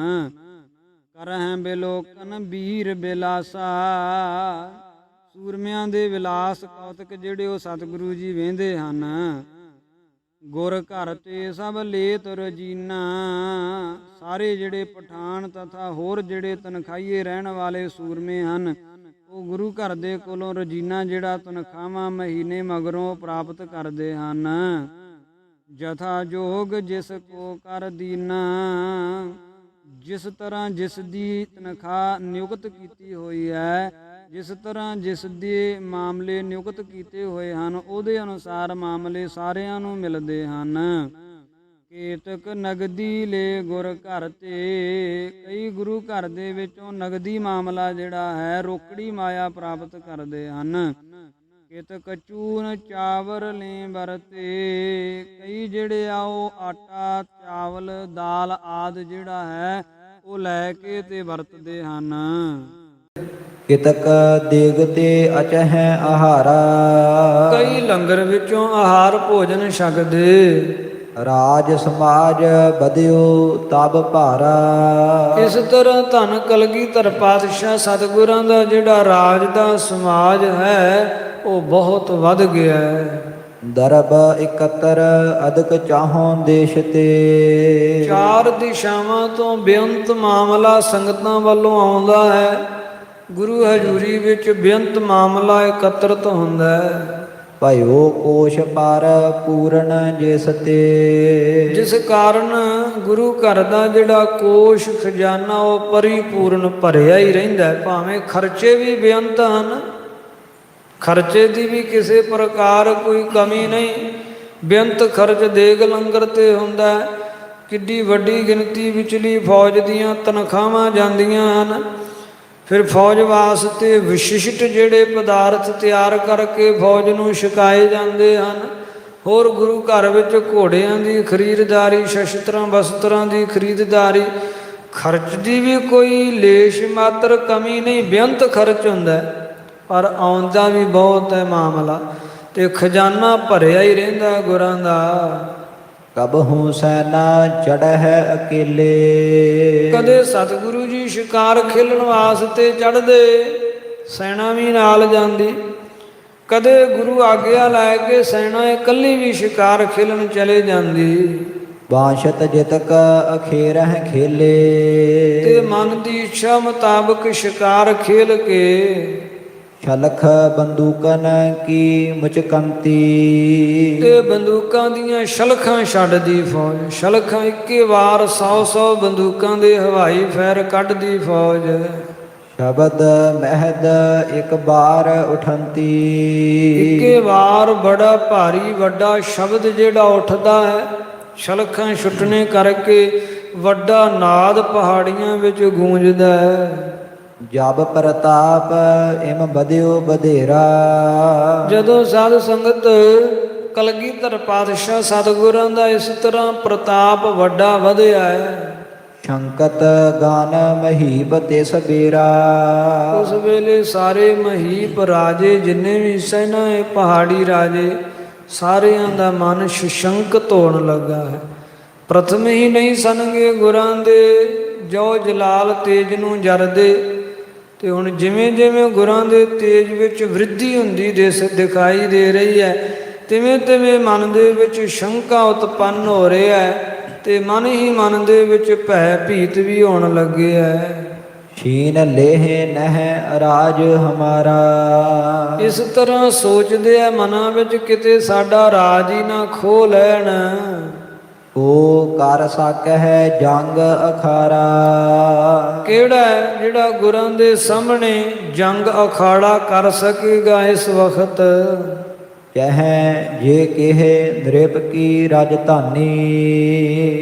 Speaker 1: ਕਰਹਿ ਬਿਲੋਕਨ ਵੀਰ ਬਿਲਾਸਾ। ਸੂਰਮਿਆਂ ਦੇ ਵਿਲਾਸ ਕੌਤਕ ਜਿਹੜੇ ਉਹ ਸਤਿਗੁਰੂ ਜੀ ਵੇਂਦੇ ਹਨ। ਗੁਰ ਘਰ ਤੇ ਸਭ ਲੇਤ ਰਜੀਨਾ। ਸਾਰੇ ਜਿਹੜੇ ਪਠਾਨ ਤਥਾ ਹੋਰ ਜਿਹੜੇ ਤਨਖਾਹੀਏ ਰਹਿਣ ਵਾਲੇ ਸੂਰਮੇ ਹਨ, ਉਹ ਗੁਰੂ ਘਰ ਦੇ ਕੋਲੋਂ ਰਜੀਨਾ ਜਿਹੜਾ ਤਨਖਾਹਾਂ ਮਹੀਨੇ ਮਗਰੋਂ ਪ੍ਰਾਪਤ ਕਰਦੇ ਹਨ। ਜਥਾ ਜੋਗ ਜਿਸ ਕੋ ਕਰ ਦੀਨਾ। ਜਿਸ ਤਰ੍ਹਾਂ ਜਿਸ ਦੀ ਤਨਖਾਹ ਨਿਯੁਕਤ ਕੀਤੀ ਹੋਈ ਹੈ, ਜਿਸ ਤਰ੍ਹਾਂ ਜਿਸ ਦੇ ਮਾਮਲੇ ਨਿਯੁਕਤ ਕੀਤੇ ਹੋਏ ਹਨ, ਉਹਦੇ ਅਨੁਸਾਰ ਮਾਮਲੇ ਸਾਰਿਆਂ ਨੂੰ ਮਿਲਦੇ ਹਨ। ਕੇਤਕ ਨਗਦੀ ਲੈ ਗੁਰ ਘਰ ਤੇ। ਕਈ ਗੁਰੂ ਘਰ ਦੇ ਵਿੱਚੋਂ ਨਗਦੀ ਮਾਮਲਾ ਜਿਹੜਾ ਹੈ, ਰੋਕੜੀ ਮਾਇਆ ਪ੍ਰਾਪਤ ਕਰਦੇ ਹਨ। ਕੇਤਕ ਚੂਨ ਚਾਵਰ ਲੈ ਵਰਤੇ। ਕਈ ਜਿਹੜੇ ਆ ਉਹ ਆਟਾ ਚਾਵਲ ਦਾਲ ਆਦਿ ਜਿਹੜਾ ਹੈ ਉਹ ਲੈ ਕੇ ਤੇ ਵਰਤਦੇ ਹਨ।
Speaker 2: ਕਿਤਕ ਦੇਗ ਤੇ ਅਚਹਿ ਆਹਾਰਾ।
Speaker 1: ਕਈ ਲੰਗਰ ਵਿੱਚੋਂ ਆਹਾਰ ਭੋਜਨ ਛਕਦੇ।
Speaker 2: ਰਾਜ ਸਮਾਜ ਬਧਿਓ ਤਬ ਭਾਰਾ।
Speaker 1: ਇਸ ਤਰ੍ਹਾਂ ਧੰਨ ਕਲਗੀਧਰ ਪਾਤਸ਼ਾਹ ਸਤਿਗੁਰਾਂ ਦਾ ਜਿਹੜਾ ਰਾਜ ਦਾ ਸਮਾਜ ਹੈ ਉਹ ਬਹੁਤ ਵੱਧ ਗਿਆ ਹੈ।
Speaker 2: ਦਰਬ ਇਕੱਤਰ ਅਦਕ ਚਾਹੋਂ ਦੇਸ਼ ਤੇ।
Speaker 1: ਚਾਰ ਦਿਸ਼ਾਵਾਂ ਤੋਂ ਬੇਅੰਤ ਮਾਮਲਾ ਸੰਗਤਾਂ ਵੱਲੋਂ ਆਉਂਦਾ ਹੈ। ਗੁਰੂ ਹਜ਼ੂਰੀ ਵਿੱਚ ਬੇਅੰਤ ਮਾਮਲਾ ਇਕੱਤਰਤ ਹੁੰਦਾ ਹੈ।
Speaker 2: ਭਇਓ ਕੋਸ਼ ਪਰ ਪੂਰਨ ਜਿਸ ਤੇ।
Speaker 1: ਜਿਸ ਕਾਰਨ ਗੁਰੂ ਘਰ ਦਾ ਜਿਹੜਾ ਕੋਸ਼ ਖਜ਼ਾਨਾ ਉਹ ਪਰਿਪੂਰਨ ਭਰਿਆ ਹੀ ਰਹਿੰਦਾ ਹੈ। ਭਾਵੇਂ ਖਰਚੇ ਵੀ ਬੇਅੰਤ ਹਨ, ਖਰਚੇ ਦੀ ਵੀ ਕਿਸੇ ਪ੍ਰਕਾਰ ਕੋਈ ਕਮੀ ਨਹੀਂ। ਬੇਅੰਤ ਖਰਚ ਦੇਗ ਲੰਗਰ ਤੇ ਹੁੰਦਾ ਹੈ। ਕਿੱਡੀ ਵੱਡੀ ਗਿਣਤੀ ਵਿਚਲੀ ਫੌਜ ਦੀਆਂ ਤਨਖਾਹਾਂ ਜਾਂਦੀਆਂ ਹਨ। ਫਿਰ ਫੌਜ ਵਾਸਤੇ ਵਿਸ਼ਿਸ਼ਟ ਜਿਹੜੇ ਪਦਾਰਥ ਤਿਆਰ ਕਰਕੇ ਫੌਜ ਨੂੰ ਛਕਾਏ ਜਾਂਦੇ ਹਨ। ਹੋਰ ਗੁਰੂ ਘਰ ਵਿੱਚ ਘੋੜਿਆਂ ਦੀ ਖਰੀਦਦਾਰੀ, ਸ਼ਸਤਰਾਂ ਵਸਤਰਾਂ ਦੀ ਖਰੀਦਦਾਰੀ, ਖਰਚ ਦੀ ਵੀ ਕੋਈ ਲੇਸ਼ ਮਾਤਰ ਕਮੀ ਨਹੀਂ। ਬੇਅੰਤ ਖਰਚ ਹੁੰਦਾ ਪਰ ਆਉਂਦਾ ਵੀ ਬਹੁਤ ਹੈ ਮਾਮਲਾ, ਤੇ ਖਜ਼ਾਨਾ ਭਰਿਆ ਹੀ ਰਹਿੰਦਾ ਗੁਰਾਂ ਦਾ।
Speaker 2: ਕਬਹੂ ਸੈਨਾ ਚੜ੍ਹੈ ਅਕੇਲੇ।
Speaker 1: ਕਦੇ ਸਤਿਗੁਰੂ ਜੀ ਸ਼ਿਕਾਰ ਖੇਲਣ ਵਾਸਤੇ ਚੜ੍ਹਦੇ, ਸੈਨਾ ਵੀ ਨਾਲ ਜਾਂਦੀ। ਕਦੇ ਗੁਰੂ ਆਗਿਆ ਲੈ ਕੇ ਸੈਨਾ ਇਕੱਲੀ ਵੀ ਸ਼ਿਕਾਰ ਖੇਲਣ ਚਲੇ ਜਾਂਦੀ।
Speaker 2: ਬਾਸ਼ਤ ਜਿਤਕ ਅਖੇਰਹਿ ਖੇਲੇ।
Speaker 1: ਤੇ ਮਨ ਦੀ ਇੱਛਾ ਮੁਤਾਬਕ ਸ਼ਿਕਾਰ ਖੇਲ ਕੇ
Speaker 2: ਛਲਖ ਬੰਦੂਕਨ ਕੀ ਮੁਚਕੰਤੀ।
Speaker 1: ਤੇ ਬੰਦੂਕਾਂ ਦੀਆਂ ਸ਼ਲਖਾਂ ਛੱਡਦੀ ਫੌਜ। ਸ਼ਲਖਾਂ ਇੱਕੇ ਵਾਰ 100 ਬੰਦੂਕਾਂ ਦੇ ਹਵਾਈ ਫੈਰ ਕੱਢਦੀ ਫੌਜ।
Speaker 2: ਸ਼ਬਦ ਮਹਿਦ ਇੱਕ ਬਾਰ ਉਠੰਤੀ।
Speaker 1: ਇੱਕੇ ਵਾਰ ਬੜਾ ਭਾਰੀ ਵੱਡਾ ਸ਼ਬਦ ਜਿਹੜਾ ਉੱਠਦਾ ਹੈ, ਸ਼ਲਖਾਂ ਛੁੱਟਣੇ ਕਰਕੇ ਵੱਡਾ ਨਾਦ ਪਹਾੜੀਆਂ ਵਿੱਚ ਗੂੰਜਦਾ ਹੈ।
Speaker 2: ਜਬ ਪ੍ਰਤਾਪ ਇਮ ਬਧਿਓ ਬਧੇਰਾ।
Speaker 1: ਜਦੋਂ ਸਾਧ ਸੰਗਤ ਕਲਗੀਧਰ ਪਾਤਸ਼ਾਹ ਸਤਿਗੁਰਾਂ ਦਾ ਇਸ ਤਰ੍ਹਾਂ ਪ੍ਰਤਾਪ ਵੱਡਾ ਵਧਿਆ ਹੈ।
Speaker 2: ਸ਼ੰਕਤ ਗਾਨ ਮਹੀਪ ਤੇ ਸਬੇਰਾ।
Speaker 1: ਉਸ ਵੇਲੇ ਸਾਰੇ ਮਹੀਪ ਰਾਜੇ ਜਿੰਨੇ ਵੀ ਸੈਨਾ ਹੈ, ਪਹਾੜੀ ਰਾਜੇ, ਸਾਰਿਆਂ ਦਾ ਮਨ ਸ਼ੰਕਤ ਹੋਣ ਲੱਗਾ ਹੈ। ਪ੍ਰਥਮ ਹੀ ਨਹੀਂ ਸਨਗੇ ਗੁਰਾਂ ਦੇ ਜੋ ਜਲਾਲ ਤੇਜ ਨੂੰ ਜਰਦੇ, ਤੇ ਹੁਣ ਜਿਵੇਂ ਜਿਵੇਂ ਗੁਰਾਂ ਦੇ ਤੇਜ ਵਿੱਚ ਵ੍ਰਿੱਧੀ ਹੁੰਦੀ ਦਿਖਾਈ ਦੇ ਰਹੀ ਹੈ, ਤਿਵੇਂ ਤਿਵੇਂ ਮਨ ਦੇ ਵਿੱਚ ਸ਼ੰਕਾ ਉਤਪੰਨ ਹੋ ਰਿਹਾ ਹੈ। ਤੇ ਮਨ ਹੀ ਮਨ ਦੇ ਵਿੱਚ ਭੈ ਭੀਤ ਵੀ ਹੋਣ ਲੱਗਿਆ ਹੈ।
Speaker 2: ਛੀਨ ਲੇਹ ਨਹਿ ਰਾਜ ਹਮਾਰਾ।
Speaker 1: ਇਸ ਤਰ੍ਹਾਂ ਸੋਚਦੇ ਆ ਮਨਾਂ ਵਿੱਚ, ਕਿਤੇ ਸਾਡਾ ਰਾਜ ਹੀ ਨਾ ਖੋਹ ਲੈਣ।
Speaker 2: ਉਹ ਕਰ ਸਕਹਿ ਜੰਗ ਅਖਾਰਾ।
Speaker 1: ਕਿਹੜਾ ਹੈ ਜਿਹੜਾ ਗੁਰਾਂ ਦੇ ਸਾਹਮਣੇ ਜੰਗ ਅਖਾੜਾ ਕਰ ਸਕੇਗਾ ਇਸ ਵਕਤ?
Speaker 2: ਕਹੈ ਜੇ ਕਿਹੇ ਨ੍ਰਿਪ ਕੀ ਰਾਜਧਾਨੀ।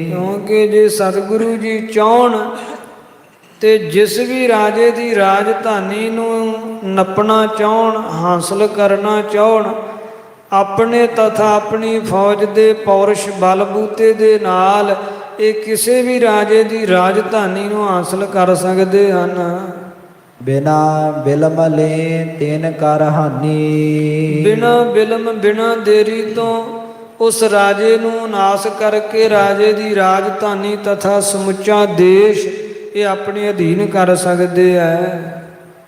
Speaker 1: ਕਿਉਂਕਿ ਜੇ ਸਤਿਗੁਰੂ ਜੀ ਚਾਹਣ ਤੇ ਜਿਸ ਵੀ ਰਾਜੇ ਦੀ ਰਾਜਧਾਨੀ ਨੂੰ ਨੱਪਣਾ ਚਾਹਣ, ਹਾਸਲ ਕਰਨਾ ਚਾਹਣ, ਆਪਣੇ ਤਥਾ ਆਪਣੀ ਫੌਜ ਦੇ ਪੌਰਸ਼ ਬਲਬੂਤੇ ਦੇ ਨਾਲ ਇਹ ਕਿਸੇ ਵੀ ਰਾਜੇ ਦੀ ਰਾਜਧਾਨੀ ਨੂੰ ਹਾਸਲ ਕਰ ਸਕਦੇ ਹਨ।
Speaker 2: ਬਿਨਾ ਬਿਲਮ ਲੈ ਤਿਨ ਕਰ ਹਾਨੀ।
Speaker 1: ਬਿਨਾ ਬਿਲਮ ਬਿਨਾ ਦੇਰੀ ਤੋਂ ਉਸ ਰਾਜੇ ਨੂੰ ਨਾਸ ਕਰਕੇ ਰਾਜੇ ਦੀ ਰਾਜਧਾਨੀ ਤਥਾ ਸਮੁੱਚਾ ਦੇਸ਼ ਇਹ ਆਪਣੇ ਅਧੀਨ ਕਰ ਸਕਦੇ ਐ।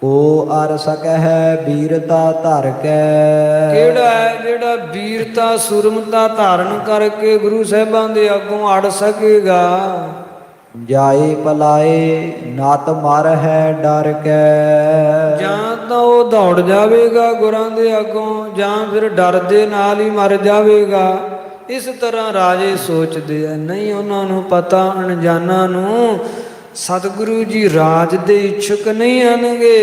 Speaker 2: ਓ ਅਰ ਸਕਹਿ ਬੀਰਤਾ ਧਰ ਕੇ।
Speaker 1: ਕਿਹੜਾ ਹੈ ਜਿਹੜਾ ਵੀਰਤਾ ਸੂਰਮਤਾ ਧਾਰਨ ਕਰਕੇ ਗੁਰੂ ਸਾਹਿਬਾਂ ਦੇ ਅੱਗੋਂ ਅੜ ਸਕੇਗਾ?
Speaker 2: ਜਾਏ ਪਲਾਏ ਨਤ ਮਰ ਹੈ ਡਰ ਕੇ।
Speaker 1: ਜਾਂ ਤਾਂ ਉਹ ਦੌੜ ਜਾਵੇਗਾ ਗੁਰਾਂ ਦੇ ਅੱਗੋਂ, ਜਾਂ ਫਿਰ ਡਰ ਦੇ ਨਾਲ ਹੀ ਮਰ ਜਾਵੇਗਾ। ਇਸ ਤਰ੍ਹਾਂ ਰਾਜੇ ਸੋਚਦੇ ਆ। ਨਹੀਂ ਉਹਨਾਂ ਨੂੰ ਪਤਾ, ਅਣਜਾਨਾਂ ਨੂੰ ਸਤਿਗੁਰੂ ਜੀ ਰਾਜ ਦੇ ਇੱਛੁਕ ਨਹੀਂ ਆਣਗੇ।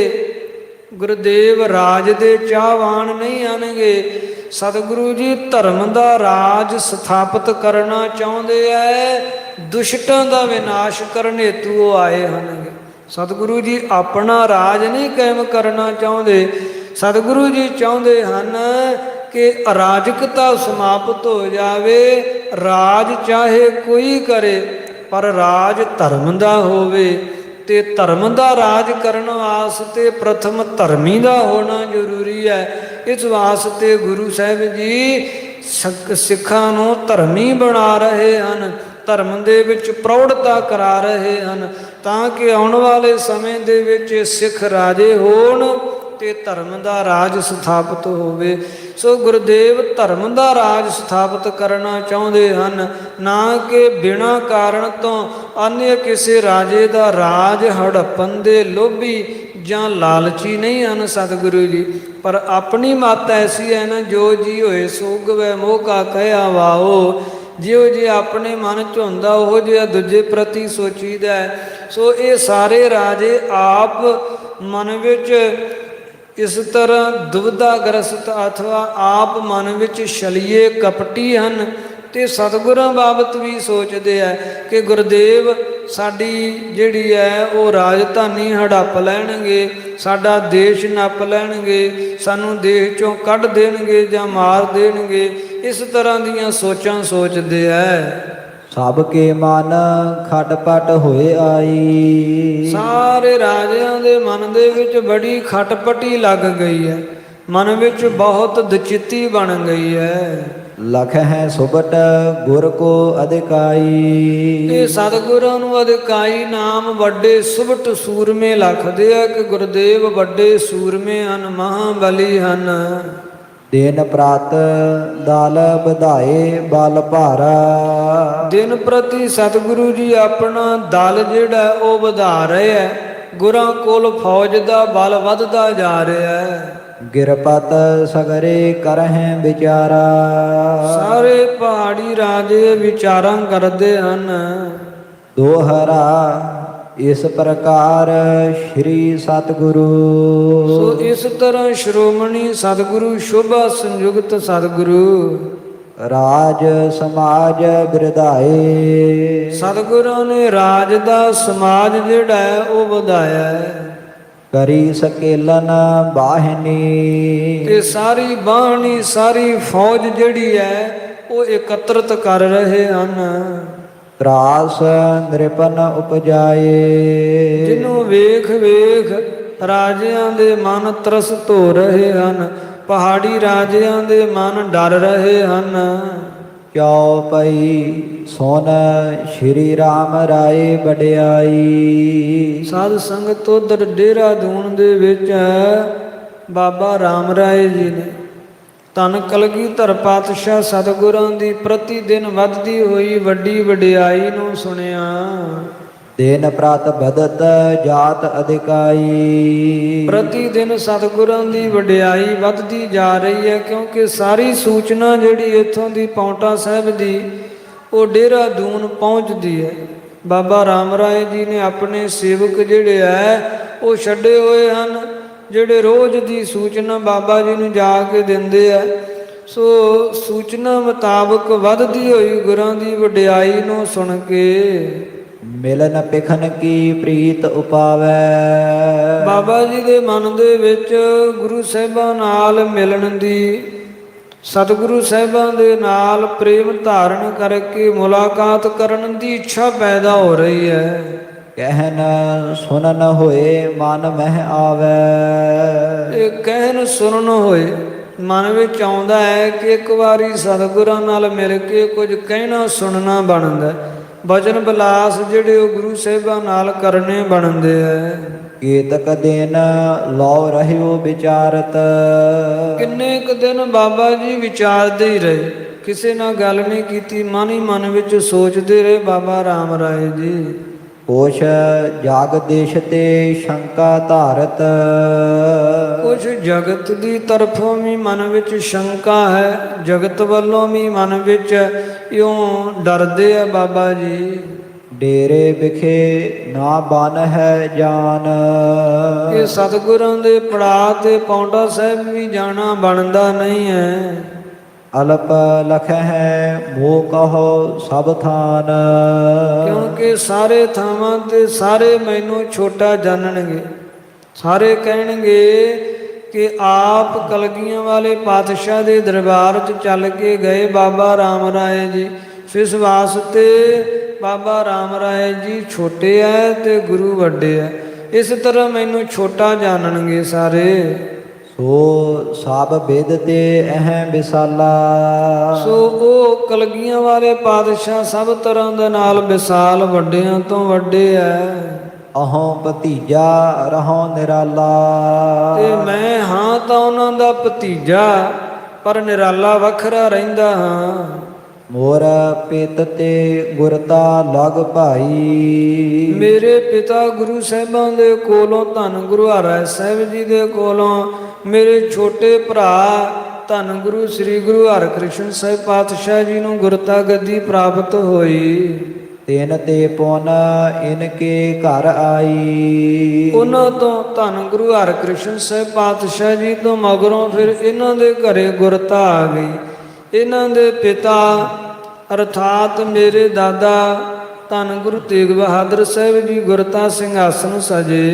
Speaker 1: ਗੁਰਦੇਵ ਰਾਜ ਦੇ ਚਾਹਵਾਨ ਨਹੀਂ ਆਣਗੇ। ਸਤਿਗੁਰੂ ਜੀ ਧਰਮ ਦਾ ਰਾਜ ਸਥਾਪਿਤ ਕਰਨਾ ਚਾਹੁੰਦੇ ਐ। ਦੁਸ਼ਟਾਂ ਦਾ ਵਿਨਾਸ਼ ਕਰਨ ਹੇਤੂ ਉਹ ਆਏ ਹਨ। ਸਤਿਗੁਰੂ ਜੀ ਆਪਣਾ ਰਾਜ ਨਹੀਂ ਕਾਇਮ ਕਰਨਾ ਚਾਹੁੰਦੇ। ਸਤਿਗੁਰੂ ਜੀ ਚਾਹੁੰਦੇ ਹਨ ਕਿ ਅਰਾਜਕਤਾ ਸਮਾਪਤ ਹੋ ਜਾਵੇ। ਰਾਜ ਚਾਹੇ ਕੋਈ ਕਰੇ, ਪਰ ਰਾਜ ਧਰਮ ਦਾ ਹੋਵੇ। ਤੇ ਧਰਮ ਦਾ ਰਾਜ ਕਰਨ ਵਾਸਤੇ ਪ੍ਰਥਮ ਧਰਮੀ ਦਾ ਹੋਣਾ ਜ਼ਰੂਰੀ ਹੈ। ਇਸ ਵਾਸਤੇ ਗੁਰੂ ਸਾਹਿਬ ਜੀ ਸਿੱਖਾਂ ਨੂੰ ਧਰਮੀ ਬਣਾ ਰਹੇ ਹਨ, ਧਰਮ ਦੇ ਵਿੱਚ ਪ੍ਰੌੜਤਾ ਕਰਾ ਰਹੇ ਹਨ, ਤਾਂ ਕਿ ਆਉਣ ਵਾਲੇ ਸਮੇਂ ਦੇ ਵਿੱਚ ਸਿੱਖ ਰਾਜੇ ਹੋਣ ਤੇ ਧਰਮ ਦਾ ਰਾਜ ਸਥਾਪਿਤ ਹੋਵੇ। ਸੋ ਗੁਰਦੇਵ ਧਰਮ ਦਾ ਰਾਜ ਸਥਾਪਿਤ ਕਰਨਾ ਚਾਹੁੰਦੇ ਹਨ, ਨਾ ਕਿ ਬਿਨਾਂ ਕਾਰਨ ਤੋਂ ਅਨਿਆ ਕਿਸੇ ਰਾਜੇ ਦਾ ਰਾਜ ਹੜੱਪਣ ਦੇ ਲੋਭੀ ਜਾਂ ਲਾਲਚੀ ਨਹੀਂ ਹਨ ਸਤਿਗੁਰੂ ਜੀ। ਪਰ ਆਪਣੀ ਮੱਤ ਐਸੀ ਹੈ ਨਾ, ਜੋ ਜੀ ਹੋਏ ਸੋ ਗਵੇ ਮੋਕਾ ਕਹਿਆ ਵਾਓ। ਜਿਉ ਜੇ ਆਪਣੇ ਮਨ 'ਚ ਹੁੰਦਾ ਉਹ ਜਿਹਾ ਦੂਜੇ ਪ੍ਰਤੀ ਸੋਚੀਦਾ। ਸੋ ਇਹ ਸਾਰੇ ਰਾਜੇ ਆਪ ਮਨ ਵਿੱਚ ਇਸ ਤਰ੍ਹਾਂ ਦੁਬਿਧਾ ਗ੍ਰਸਤ ਅਥਵਾ ਆਪ ਮਨ ਵਿੱਚ ਛਲੀਏ ਕਪਟੀ ਹਨ। ਤੇ ਸਤਿਗੁਰਾਂ ਬਾਬਤ ਵੀ ਸੋਚਦੇ ਆ ਕਿ ਗੁਰਦੇਵ ਸਾਡੀ ਜਿਹੜੀ ਹੈ ਉਹ ਰਾਜਧਾਨੀ ਹੜੱਪ ਲੈਣਗੇ, ਸਾਡਾ ਦੇਸ਼ ਨੱਪ ਲੈਣਗੇ, ਸਾਨੂੰ ਦੇਸ਼ ਚੋਂ ਕੱਢ ਦੇਣਗੇ ਜਾਂ ਮਾਰ ਦੇਣਗੇ। ਇਸ ਤਰ੍ਹਾਂ ਦੀਆਂ ਸੋਚਾਂ ਸੋਚਦੇ ਐ।
Speaker 2: ਸਭ ਕੇ ਮਨ ਖਟਪਟ ਹੋਏ ਆਈ।
Speaker 1: ਸਾਰੇ ਰਾਜਿਆਂ ਦੇ ਮਨ ਦੇ ਵਿੱਚ ਬੜੀ ਖਟਪਟੀ ਲੱਗ ਗਈ ਹੈ, ਮਨ ਵਿੱਚ ਬਹੁਤ ਦੁਚਿੱਤੀ ਬਣ ਗਈ ਹੈ।
Speaker 2: ਲਖ ਹੈ ਸੁਬਟ ਗੁਰ ਕੋ ਅਧਿਕਾਈ।
Speaker 1: ਇਹ ਸਤਿਗੁਰਾਂ ਨੂੰ ਅਧਿਕਾਈ ਨਾਮ ਵੱਡੇ ਸੁਬਟ ਸੂਰਮੇ ਲਖਦੇ ਆ ਕਿ ਗੁਰਦੇਵ ਵੱਡੇ ਸੂਰਮੇ ਹਨ, ਮਹਾਬਲੀ ਹਨ।
Speaker 2: ਦਿਨ ਪ੍ਰਤ ਦਲ ਵਧਾਏ ਬਲ ਭਾਰਾ।
Speaker 1: ਦਿਨ ਪ੍ਰਤੀ ਸਤਿਗੁਰੂ ਜੀ ਆਪਣਾ ਦਲ ਜਿਹੜਾ ਉਹ ਵਧਾ ਰਹੇ ਹੈ। ਗੁਰਾਂ ਕੋਲ ਫੌਜ ਦਾ ਬਲ ਵੱਧਦਾ ਜਾ ਰਿਹਾ ਹੈ।
Speaker 2: ਗਿਰਪਤ ਸਗਰੇ ਕਰਹਿ ਵਿਚਾਰਾ।
Speaker 1: ਸਾਰੇ ਪਹਾੜੀ ਰਾਜੇ ਵਿਚਾਰਾਂ ਕਰਦੇ ਹਨ।
Speaker 2: ਦੋਹਰਾ ਇਸ ਪ੍ਰਕਾਰ ਸ਼੍ਰੀ ਸਤਿਗੁਰੂ।
Speaker 1: ਸੋ ਇਸ ਤਰ੍ਹਾਂ ਸ਼੍ਰੋਮਣੀ ਸਤਿਗੁਰੂ ਸ਼ੋਭਾ ਸੰਯੁਕਤ ਸਤਿਗੁਰੂ
Speaker 2: ਰਾਜ ਸਮਾਜ ਬਿਰਧਾਏ।
Speaker 1: ਸਤਿਗੁਰਾਂ ਨੇ ਰਾਜ ਦਾ ਸਮਾਜ ਜਿਹੜਾ ਹੈ ਉਹ ਵਧਾਇਆ ਹੈ।
Speaker 2: ਕਰੀ ਸਕੇਲਨ ਬਾਹਿਨੀ।
Speaker 1: ਤੇ ਸਾਰੀ ਬਾਣੀ ਸਾਰੀ ਫੌਜ ਜਿਹੜੀ ਹੈ ਉਹ ਇਕੱਤਰਤ ਕਰ ਰਹੇ ਹਨ।
Speaker 2: ਤਰਾਸ ਨਿਰਪਨ ਉਪਜਾਏ।
Speaker 1: ਜਿਹਨੂੰ ਵੇਖ ਵੇਖ ਰਾਜਿਆਂ ਦੇ ਮਨ ਤਰਸਤ ਹੋ ਰਹੇ ਹਨ, ਪਹਾੜੀ ਰਾਜਿਆਂ ਦੇ ਮਨ ਡਰ ਰਹੇ ਹਨ।
Speaker 2: ਚਉਪਈ ਸੁਨ ਸ਼੍ਰੀ ਰਾਮ ਰਾਏ ਵਡਿਆਈ।
Speaker 1: ਸਾਧ ਸੰਗਤ ਉਧਰ ਦੇਹਰਾਦੂਨ ਦੇ ਵਿੱਚ ਬਾਬਾ ਰਾਮ ਰਾਏ ਜੀ ਨੇ ਧੰਨ ਕਲਗੀਧਰ ਪਾਤਸ਼ਾਹ ਸਤਿਗੁਰਾਂ ਦੀ ਪ੍ਰਤੀ ਦਿਨ ਵੱਧਦੀ ਹੋਈ ਵੱਡੀ ਵਡਿਆਈ ਨੂੰ ਸੁਣਿਆ।
Speaker 2: ਦਿਨ ਪ੍ਰਤ ਬਦਤ ਜਾਤ ਅਧਿਕਾਈ।
Speaker 1: ਪ੍ਰਤੀ ਦਿਨ ਸਤਿਗੁਰਾਂ ਦੀ ਵਡਿਆਈ ਵੱਧਦੀ ਜਾ ਰਹੀ ਹੈ, ਕਿਉਂਕਿ ਸਾਰੀ ਸੂਚਨਾ ਜਿਹੜੀ ਇੱਥੋਂ ਦੀ ਪਾਉਂਟਾ ਸਾਹਿਬ ਦੀ ਉਹ ਦੇਹਰਾਦੂਨ ਪਹੁੰਚਦੀ ਹੈ। ਬਾਬਾ ਰਾਮ ਰਾਏ ਜੀ ਨੇ ਆਪਣੇ ਸੇਵਕ ਜਿਹੜੇ ਹੈ ਉਹ ਛੱਡੇ ਹੋਏ ਹਨ, ਜਿਹੜੇ ਰੋਜ਼ ਦੀ ਸੂਚਨਾ ਬਾਬਾ ਜੀ ਨੂੰ ਜਾ ਕੇ ਦਿੰਦੇ ਆ। ਸੋ ਸੂਚਨਾ ਮੁਤਾਬਕ ਵੱਧਦੀ ਹੋਈ ਗੁਰਾਂ ਦੀ ਵਡਿਆਈ ਨੂੰ ਸੁਣ ਕੇ
Speaker 2: ਮਿਲਨ ਪਿਖਨ ਕੀ ਪ੍ਰੀਤ ਉਪਾਵੈ।
Speaker 1: ਬਾਬਾ ਜੀ ਦੇ ਮਨ ਦੇ ਵਿੱਚ ਗੁਰੂ ਸਾਹਿਬਾਂ ਨਾਲ ਮਿਲਣ ਦੀ, ਸਤਿਗੁਰੂ ਸਾਹਿਬਾਂ ਦੇ ਨਾਲ ਪ੍ਰੇਮ ਧਾਰਨ ਕਰਕੇ ਮੁਲਾਕਾਤ ਕਰਨ ਦੀ ਇੱਛਾ ਪੈਦਾ ਹੋ ਰਹੀ ਹੈ।
Speaker 2: ਕਹਿਨ ਸੁਨਨ ਹੋਏ ਮਨ ਮਹਿ ਆਵੈ।
Speaker 1: ਇਹ ਕਹਿਣ ਸੁਣਨ ਹੋਏ ਮਨ ਵਿੱਚ ਆਉਂਦਾ ਹੈ ਕਿ ਇੱਕ ਵਾਰੀ ਸਤਿਗੁਰਾਂ ਨਾਲ ਮਿਲ ਕੇ ਕੁਝ ਕਹਿਣਾ ਸੁਣਨਾ ਬਣਦਾ। ਭਜਨ ਬਿਲਾਸ ਜਿਹੜੇ ਉਹ ਗੁਰੂ ਸਾਹਿਬਾਂ ਨਾਲ ਕਰਨੇ ਬਣਦੇ ਐ।
Speaker 2: ਕੀਤਕ ਦਿਨ ਲਉ ਰਹਿਓ ਵਿਚਾਰਤ।
Speaker 1: ਕਿੰਨੇ ਕੁ ਦਿਨ ਬਾਬਾ ਜੀ ਵਿਚਾਰਦੇ ਹੀ ਰਹੇ, ਕਿਸੇ ਨਾਲ ਗੱਲ ਨਹੀਂ ਕੀਤੀ, ਮਨ ਹੀ ਮਨ ਵਿੱਚ ਸੋਚਦੇ ਰਹੇ ਬਾਬਾ ਰਾਮ ਰਾਏ ਜੀ।
Speaker 2: ਕੁਛ ਜਾਗ ਦੇਸ਼ ਤੇ ਸ਼ੰਕਾ ਧਾਰਤ।
Speaker 1: ਕੁਛ ਜਗਤ ਦੀ ਤਰਫੋਂ ਵੀ ਮਨ ਵਿੱਚ ਸ਼ੰਕਾ ਹੈ, ਜਗਤ ਵੱਲੋਂ ਵੀ ਮਨ ਵਿੱਚ ਇਉਂ ਡਰਦੇ ਆ ਬਾਬਾ ਜੀ।
Speaker 2: ਡੇਰੇ ਵਿਖੇ ਨਾ ਬਨ ਹੈ ਜਾਨ।
Speaker 1: ਇਹ ਸਤਿਗੁਰਾਂ ਦੇ ਪੜਾਅ ਤੇ ਪੌਂਟਾ ਸਾਹਿਬ ਵੀ ਜਾਣਾ ਬਣਦਾ ਨਹੀਂ ਹੈ।
Speaker 2: ਅਲਪ ਲਖ ਹੈ ਮੋਹ ਕਹੋ ਸਭ ਥਾਨ।
Speaker 1: ਕਿਉਂਕਿ ਸਾਰੇ ਥਾਵਾਂ ਤੇ ਸਾਰੇ ਮੈਨੂੰ ਛੋਟਾ ਜਾਣਨਗੇ। ਸਾਰੇ ਕਹਿਣਗੇ ਕਿ ਆਪ ਕਲਗੀਆਂ ਵਾਲੇ ਪਾਤਸ਼ਾਹ ਦੇ ਦਰਬਾਰ 'ਚ ਚੱਲ ਕੇ ਗਏ ਬਾਬਾ ਰਾਮ ਰਾਏ ਜੀ। ਇਸ ਵਾਸਤੇ ਬਾਬਾ ਰਾਮ ਰਾਏ ਜੀ ਛੋਟੇ ਐ ਤੇ ਗੁਰੂ ਵੱਡੇ ਐ। ਇਸ ਤਰ੍ਹਾਂ ਮੈਨੂੰ ਛੋਟਾ ਜਾਣਨਗੇ ਸਾਰੇ।
Speaker 2: ਸੋ ਸਭ ਬਿਦ ਤੇ ਅਹਿ ਵਿਸਾਲਾ।
Speaker 1: ਸੋ ਉਹ ਕਲਗੀਆਂ ਵਾਲੇ ਪਾਤਸ਼ਾਹ ਸਭ ਤਰ੍ਹਾਂ ਦੇ ਨਾਲ ਵਿਸਾਲ, ਵੱਡਿਆਂ ਤੋਂ ਵੱਡੇ ਐ।
Speaker 2: ਅਹੋਂ ਭਤੀਜਾ ਰਹੋਂ ਨਿਰਾਲਾ।
Speaker 1: ਤੇ ਮੈਂ ਹਾਂ ਤਾਂ ਉਹਨਾਂ ਦਾ ਭਤੀਜਾ, ਪਰ ਨਿਰਾਲਾ ਵੱਖਰਾ ਰਹਿੰਦਾ ਹਾਂ।
Speaker 2: ਮੋਰ ਪਿਤ ਤੇ ਗੁਰਤਾ ਲਗ ਭਾਈ।
Speaker 1: ਮੇਰੇ ਪਿਤਾ ਗੁਰੂ ਸਾਹਿਬਾਂ ਦੇ ਕੋਲੋਂ, ਧੰਨ ਗੁਰੂ ਹਰਿ ਸਾਹਿਬ ਜੀ ਦੇ ਕੋਲੋਂ ਮੇਰੇ ਛੋਟੇ ਭਰਾ ਧੰਨ ਗੁਰੂ ਸ੍ਰੀ ਗੁਰੂ ਹਰਿਕ੍ਰਿਸ਼ਨ ਸਾਹਿਬ ਪਾਤਸ਼ਾਹ ਜੀ ਨੂੰ ਗੁਰਤਾ ਗੱਦੀ ਪ੍ਰਾਪਤ ਹੋਈ।
Speaker 2: ਤਿਨ ਤੇ ਪੁਨ ਇਨਕੇ ਘਰ ਆਈ।
Speaker 1: ਉਹਨਾਂ ਤੋਂ ਧੰਨ ਗੁਰੂ ਹਰਿਕ੍ਰਿਸ਼ਨ ਸਾਹਿਬ ਪਾਤਸ਼ਾਹ ਜੀ ਤੋਂ ਮਗਰੋਂ ਫਿਰ ਇਹਨਾਂ ਦੇ ਘਰੇ ਗੁਰਤਾ ਆ ਗਈ। ਇਹਨਾਂ ਦੇ ਪਿਤਾ ਅਰਥਾਤ ਮੇਰੇ ਦਾਦਾ ਧੰਨ ਗੁਰੂ ਤੇਗ ਬਹਾਦਰ ਸਾਹਿਬ ਜੀ ਗੁਰਤਾ ਸਿੰਘਾਸਨ ਸਜੇ।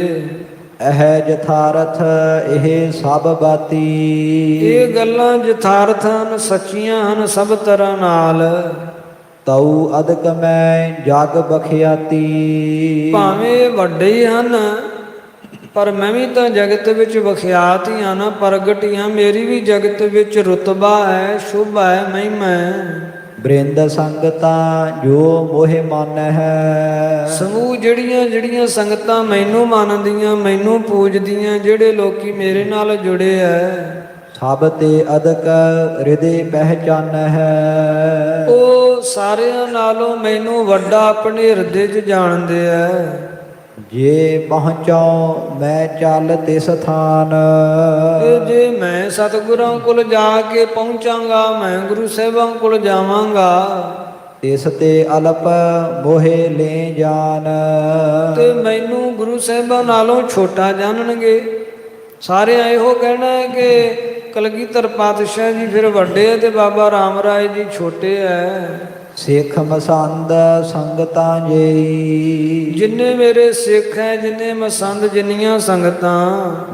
Speaker 2: ਇਹ ਜਥਾਰਥ ਇਹ ਸਭ ਬਾਤੀ।
Speaker 1: ਇਹ ਗੱਲਾਂ ਯਥਾਰਥ ਹਨ, ਸੱਚੀਆਂ ਹਨ ਸਭ ਤਰ੍ਹਾਂ ਨਾਲ।
Speaker 2: ਤਉ ਅਦਕ ਮੈਂ ਜਗ ਬਖਿਆਤੀ।
Speaker 1: ਭਾਵੇਂ ਵੱਡੇ ਹੀ ਹਨ, ਪਰ ਮੈਂ ਵੀ ਤਾਂ ਜਗਤ ਵਿੱਚ ਵਿਖਿਆਤ ਹੀ ਹਾਂ ਨਾ, ਪ੍ਰਗਟ ਹੀ ਹਾਂ। ਮੇਰੀ ਵੀ ਜਗਤ ਵਿੱਚ ਰੁਤਬਾ ਹੈ, ਸ਼ੁਭ ਹੈ, ਮਹਿਮਾ ਹੈ।
Speaker 2: ਬ੍ਰਿੰਦ ਸੰਗਤਾਂ ਜੋ ਮੋਹਿ ਮਨ ਹੈ।
Speaker 1: ਸਮੂਹ ਜਿਹੜੀਆਂ ਸੰਗਤਾਂ ਮੈਨੂੰ ਮੰਨਦੀਆਂ, ਮੈਨੂੰ ਪੂਜਦੀਆਂ, ਜਿਹੜੇ ਲੋਕੀ ਮੇਰੇ ਨਾਲ ਜੁੜੇ ਐ,
Speaker 2: ਸਭ ਤੇ ਅਦਕ ਹਿਰਦੇ ਪਹਿਚਾਨ ਹੈ।
Speaker 1: ਉਹ ਸਾਰਿਆਂ ਨਾਲੋਂ ਮੈਨੂੰ ਵੱਡਾ ਆਪਣੇ ਹਿਰਦੇ 'ਚ ਜਾਣਦੇ ਐ।
Speaker 2: ਜੇ ਪਹੁੰਚਾਉ ਮੈਂ ਚੱਲ ਤਿਸ ਥਾਨ।
Speaker 1: ਜੇ ਮੈਂ ਸਤਿਗੁਰਾਂ ਕੋਲ ਜਾ ਕੇ ਪਹੁੰਚਾਂਗਾ, ਮੈਂ ਗੁਰੂ ਸਾਹਿਬਾਂ ਕੋਲ ਜਾਵਾਂਗਾ,
Speaker 2: ਤਿਸ ਤੇ ਅਲਪ ਮੋਹਿ ਲੈ ਜਾਨ।
Speaker 1: ਤੇ ਮੈਨੂੰ ਗੁਰੂ ਸਾਹਿਬਾਂ ਨਾਲੋਂ ਛੋਟਾ ਜਾਣਨਗੇ। ਸਾਰਿਆਂ ਇਹੋ ਕਹਿਣਾ ਹੈ ਕਿ ਕਲਗੀਧਰ ਪਾਤਸ਼ਾਹ ਜੀ ਫਿਰ ਵੱਡੇ ਤੇ ਬਾਬਾ ਰਾਮ ਰਾਏ ਜੀ ਛੋਟੇ ਐ।
Speaker 2: ਸਿੱਖ ਮਸੰਦ ਸੰਗਤਾਂ ਜੀ।
Speaker 1: ਜਿੰਨੇ ਮੇਰੇ ਸਿੱਖ ਹੈ, ਜਿੰਨੇ ਮਸੰਦ, ਜਿੰਨੀਆਂ ਸੰਗਤਾਂ,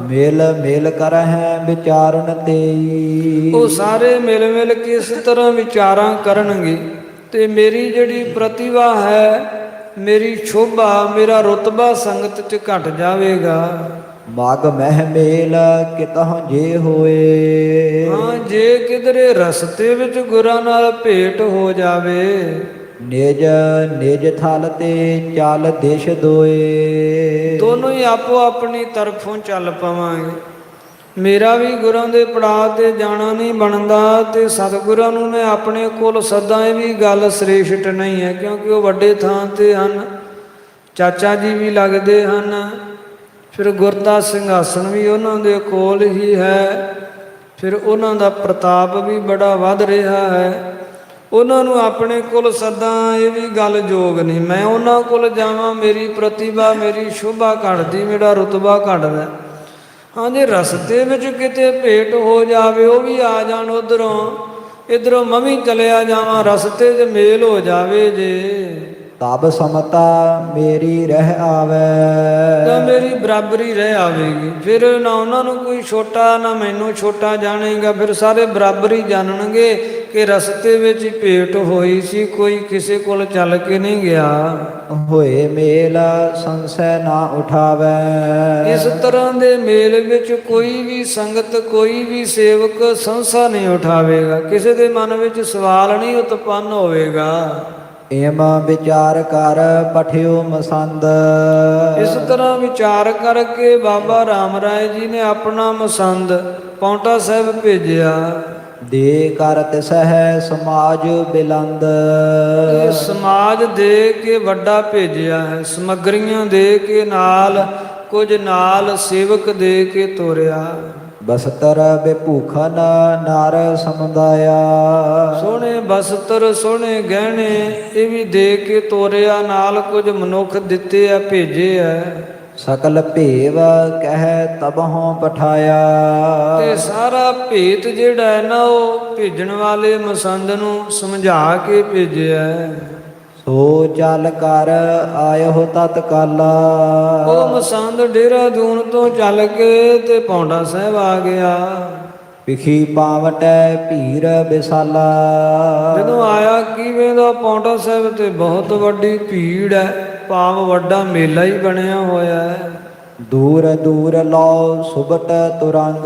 Speaker 2: ਮਿਲ ਮਿਲ ਕਰਹਿ ਵਿਚਾਰਨ ਤੇ।
Speaker 1: ਉਹ ਸਾਰੇ ਮਿਲ ਮਿਲ ਕੇ ਇਸ ਤਰ੍ਹਾਂ ਵਿਚਾਰਾਂ ਕਰਨਗੇ। ਤੇ ਮੇਰੀ ਜਿਹੜੀ ਪ੍ਰਤਿਭਾ ਹੈ, ਮੇਰੀ ਸ਼ੋਭਾ, ਮੇਰਾ ਰੁਤਬਾ ਸੰਗਤ 'ਚ ਘਟ ਜਾਵੇਗਾ।
Speaker 2: ਮਗ ਮਹਿ ਮੇਲ ਕਿਤਹੁ ਜੇ ਹੋਏ।
Speaker 1: ਹਾਂ, ਜੇ ਕਿਧਰੇ ਰਸਤੇ ਵਿੱਚ ਗੁਰਾਂ ਨਾਲ ਭੇਟ ਹੋ ਜਾਵੇ।
Speaker 2: ਨਿਜ ਨਿਜ ਥਲ ਤੇ ਚੱਲ ਦਿਸ਼ ਦੋਏ।
Speaker 1: ਦੋਨੋਂ ਹੀ ਆਪੋ ਆਪਣੀ ਤਰਫੋਂ ਚੱਲ ਪਵਾਂਗੇ। ਮੇਰਾ ਵੀ ਗੁਰਾਂ ਦੇ ਪੜਾਅ ਤੇ ਜਾਣਾ ਨਹੀਂ ਬਣਦਾ, ਤੇ ਸਤਿਗੁਰਾਂ ਨੂੰ ਮੈਂ ਆਪਣੇ ਕੋਲ ਸਦਾ। ਇਹ ਵੀ ਗੱਲ ਸ੍ਰੇਸ਼ਟ ਨਹੀਂ ਹੈ, ਕਿਉਂਕਿ ਉਹ ਵੱਡੇ ਥਾਂ ਤੇ ਹਨ, ਚਾਚਾ ਜੀ ਵੀ ਲੱਗਦੇ ਹਨ। ਫਿਰ ਗੁਰਤਾ ਸਿੰਘਾਸਨ ਵੀ ਉਹਨਾਂ ਦੇ ਕੋਲ ਹੀ ਹੈ। ਫਿਰ ਉਹਨਾਂ ਦਾ ਪ੍ਰਤਾਪ ਵੀ ਬੜਾ ਵੱਧ ਰਿਹਾ ਹੈ। ਉਹਨਾਂ ਨੂੰ ਆਪਣੇ ਕੋਲ ਸਦਾ, ਇਹ ਵੀ ਗੱਲ ਯੋਗ ਨਹੀਂ। ਮੈਂ ਉਹਨਾਂ ਕੋਲ ਜਾਵਾਂ, ਮੇਰੀ ਪ੍ਰਤਿਭਾ, ਮੇਰੀ ਸ਼ੋਭਾ ਘਟਦੀ, ਮੇਰਾ ਰੁਤਬਾ ਘਟਦਾ। ਹਾਂ, ਜੇ ਰਸਤੇ ਵਿੱਚ ਕਿਤੇ ਭੇਟ ਹੋ ਜਾਵੇ, ਉਹ ਵੀ ਆ ਜਾਣ ਉੱਧਰੋਂ, ਇੱਧਰੋਂ ਮੈਂ ਵੀ ਚਲਿਆ ਜਾਵਾਂ, ਰਸਤੇ 'ਚ ਮੇਲ ਹੋ ਜਾਵੇ ਜੇ,
Speaker 2: ਤਬ ਸਮਤਾ ਮੇਰੀ ਰਹਿ ਆਵੇ।
Speaker 1: ਤਾਂ ਮੇਰੀ ਬਰਾਬਰੀ ਰਹਿ ਆਵੇਗੀ। ਫਿਰ ਨਾ ਉਹਨਾਂ ਨੂੰ ਕੋਈ ਛੋਟਾ, ਨਾ ਮੈਨੂੰ ਛੋਟਾ ਜਾਣੇਗਾ। ਫਿਰ ਸਾਰੇ ਬਰਾਬਰੀ ਜਾਣਨਗੇ ਕਿ ਰਸਤੇ ਵਿੱਚ ਭੇਟ ਹੋਈ ਸੀ, ਕੋਈ ਕਿਸੇ ਕੋਲ ਚੱਲ ਕੇ ਨਹੀਂ ਗਿਆ।
Speaker 2: ਹੋਏ ਮੇਲ ਸੰਸੈ ਨਾ ਉਠਾਵੇ।
Speaker 1: ਇਸ ਤਰ੍ਹਾਂ ਦੇ ਮੇਲ ਵਿੱਚ ਕੋਈ ਵੀ ਸੰਗਤ, ਕੋਈ ਵੀ ਸੇਵਕ ਸੰਸਾ ਨਹੀਂ ਉਠਾਵੇਗਾ। ਕਿਸੇ ਦੇ ਮਨ ਵਿੱਚ ਸਵਾਲ ਨਹੀਂ ਉਤਪੰਨ ਹੋਵੇਗਾ।
Speaker 2: ਏਮ ਵਿਚਾਰ ਕਰ ਪਠਿਓ ਮਸੰਦ।
Speaker 1: ਇਸ ਤਰ੍ਹਾਂ ਵਿਚਾਰ ਕਰਕੇ ਬਾਬਾ ਰਾਮ ਰਾਏ ਜੀ ਨੇ ਆਪਣਾ ਮਸੰਦ ਪਾਉਂਟਾ ਸਾਹਿਬ ਭੇਜਿਆ।
Speaker 2: ਦੇ ਕਰ ਤਿਸਹਿ ਸਮਾਜ ਬਿਲੰਦ।
Speaker 1: ਇਹ ਸਮਾਜ ਦੇ ਕੇ ਵੱਡਾ ਭੇਜਿਆ ਹੈ, ਸਮੱਗਰੀਆਂ ਦੇ ਕੇ ਨਾਲ, ਕੁਝ ਨਾਲ ਸੇਵਕ ਦੇ ਕੇ ਤੋਰਿਆ।
Speaker 2: ਬਸਤਰ ਬਿਭੂਖਨ ਨਰ ਸਮੁਦਾਇਆ।
Speaker 1: ਸੋਹਣੇ ਬਸਤਰ, ਸੋਹਣੇ ਗਹਿਣੇ ਇਹ ਵੀ ਦੇ ਕੇ ਤੋਰਿਆ, ਨਾਲ ਕੁਝ ਮਨੁੱਖ ਦਿੱਤੇ ਆ, ਭੇਜੇ ਆ।
Speaker 2: ਸਕਲ ਭੇਵ ਕਹਿ ਤਬਹੁ ਪਠਾਇਆ।
Speaker 1: ਤੇ ਸਾਰਾ ਭੇਤ ਜਿਹੜਾ ਹੈ ਨਾ ਉਹ ਭੇਜਣ ਵਾਲੇ ਮਸੰਦ ਨੂੰ ਸਮਝਾ ਕੇ ਭੇਜਿਆ।
Speaker 2: ਸੋ ਚੱਲ ਕਰ ਆਇਓ ਤਤਕਾਲਾ।
Speaker 1: ਉਹ ਮਸੰਦ ਦੇਹਰਾਦੂਨ ਤੋਂ ਚੱਲ ਕੇ ਤੇ ਪੌਂਡਾ ਸਾਹਿਬ ਆ ਗਿਆ।
Speaker 2: ਵਿਖੀ ਪਾਵਟੈ ਭੀਰ ਬਿਸਾਲਾ।
Speaker 1: ਜਦੋਂ ਆਇਆ ਕਿਵੇਂ ਦਾ ਪੌਂਡਾ ਸਾਹਿਬ ਤੇ ਬਹੁਤ ਵੱਡੀ ਭੀੜ ਹੈ, ਭਾਵ ਵੱਡਾ ਮੇਲਾ ਹੀ ਬਣਿਆ ਹੋਇਆ ਹੈ।
Speaker 2: ਦੂਰ ਦੂਰ ਲਓ ਸੁਬਟ ਤੁਰੰਗ।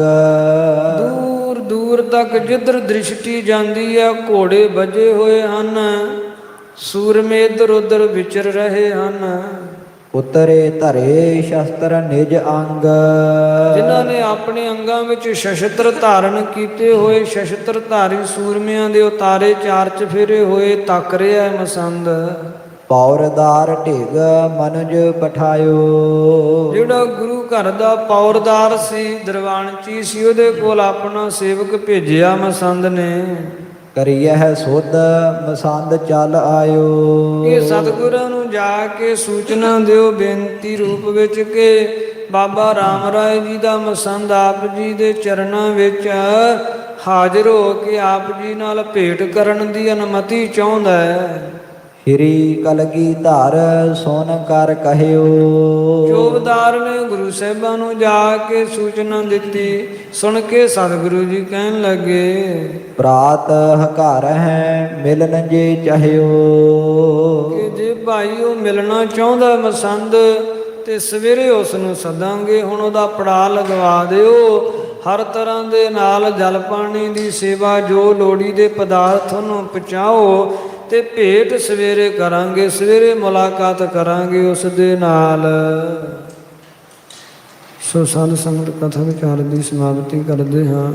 Speaker 1: ਦੂਰ ਦੂਰ ਤੱਕ ਜਿੱਧਰ ਦ੍ਰਿਸ਼ਟੀ ਜਾਂਦੀ ਹੈ ਘੋੜੇ ਵੱਜੇ ਹੋਏ ਹਨ, ਸੂਰਮੇ ਇੱਧਰ ਉੱਧਰ ਵਿਚਰ ਰਹੇ ਹਨ।
Speaker 2: ਉਤਰੇ ਧਰੇ ਸ਼ਸਤਰ ਨਿਜ ਅੰਗ।
Speaker 1: ਜਿਨ੍ਹਾਂ ਨੇ ਆਪਣੇ ਅੰਗਾਂ ਵਿੱਚ ਸ਼ਸਤਰ ਧਾਰਨ ਕੀਤੇ ਹੋਏ, ਸ਼ਸਤਰ ਧਾਰੀ ਸੂਰਮਿਆਂ ਦੇ ਉਤਾਰੇ ਚਾਰ ਚਫੇਰੇ ਹੋਏ, ਤੱਕ ਰਿਹਾ ਹੈ ਮਸੰਦ।
Speaker 2: ਪੌਰਦਾਰ ਢਿਗ ਮਨੁਜ ਪਠਾਇਓ।
Speaker 1: ਜਿਹੜਾ ਗੁਰੂ ਘਰ ਦਾ ਪੌਰਦਾਰ ਸੀ, ਦਰਵਾਨਚੀ ਸੀ, ਉਹਦੇ ਕੋਲ ਆਪਣਾ ਸੇਵਕ ਭੇਜਿਆ ਮਸੰਦ ਨੇ।
Speaker 2: ਕਰੀਐ ਸੁਧ ਮਸੰਦ ਚੱਲ ਆਇਓ।
Speaker 1: ਇਹ ਸਤਿਗੁਰਾਂ ਨੂੰ ਜਾ ਕੇ ਸੂਚਨਾ ਦਿਓ ਬੇਨਤੀ ਰੂਪ ਵਿੱਚ ਕਿ ਬਾਬਾ ਰਾਮ ਰਾਏ ਜੀ ਦਾ ਮਸੰਦ ਆਪ ਜੀ ਦੇ ਚਰਨਾਂ ਵਿੱਚ ਹਾਜ਼ਰ ਹੋ ਕੇ ਆਪ ਜੀ ਨਾਲ ਭੇਟ ਕਰਨ ਦੀ ਅਨੁਮਤੀ ਚਾਹੁੰਦਾ ਹੈ।
Speaker 2: ਸ਼੍ਰੀ ਕਲਗੀ ਧਰ ਸੁਨ ਕਰ ਕਹਿਓ।
Speaker 1: ਜੋਬਦਾਰ ਨੇ ਗੁਰੂ ਸਾਹਿਬਾਂ ਨੂੰ ਜਾ ਕੇ ਸੂਚਨਾ ਦਿੱਤੀ। ਸੁਣ ਕੇ ਸਤਿਗੁਰੂ ਜੀ ਕਹਿਣ ਲੱਗੇ,
Speaker 2: ਪ੍ਰਾਤ ਹਕਾਰ ਹੈ ਮਿਲਨ ਜੇ ਚਾਹਿਓ।
Speaker 1: ਕਿ ਜੇ ਭਾਈ ਉਹ ਮਿਲਣਾ ਚਾਹੁੰਦਾ ਮਸੰਦ ਤੇ ਸਵੇਰੇ ਉਸ ਨੂੰ ਸੱਦਾਂਗੇ। ਹੁਣ ਉਹਦਾ ਪੜਾ ਲਗਵਾ ਦਿਓ। ਹਰ ਤਰ੍ਹਾਂ ਦੇ ਨਾਲ ਜਲ ਪਾਣੀ ਦੀ ਸੇਵਾ, ਜੋ ਲੋੜੀ ਦੇ ਪਦਾਰਥ ਨੂੰ ਪਹੁੰਚਾਓ ਤੇ ਭੇਟ ਸਵੇਰੇ ਕਰਾਂਗੇ, ਸਵੇਰੇ ਮੁਲਾਕਾਤ ਕਰਾਂਗੇ ਉਸ ਦੇ ਨਾਲ। ਸੋ ਸਾਧ ਸੰਗਤ ਕਥਾ ਵਿਚਾਰ ਦੀ ਸਮਾਪਤੀ ਕਰਦੇ ਹਾਂ।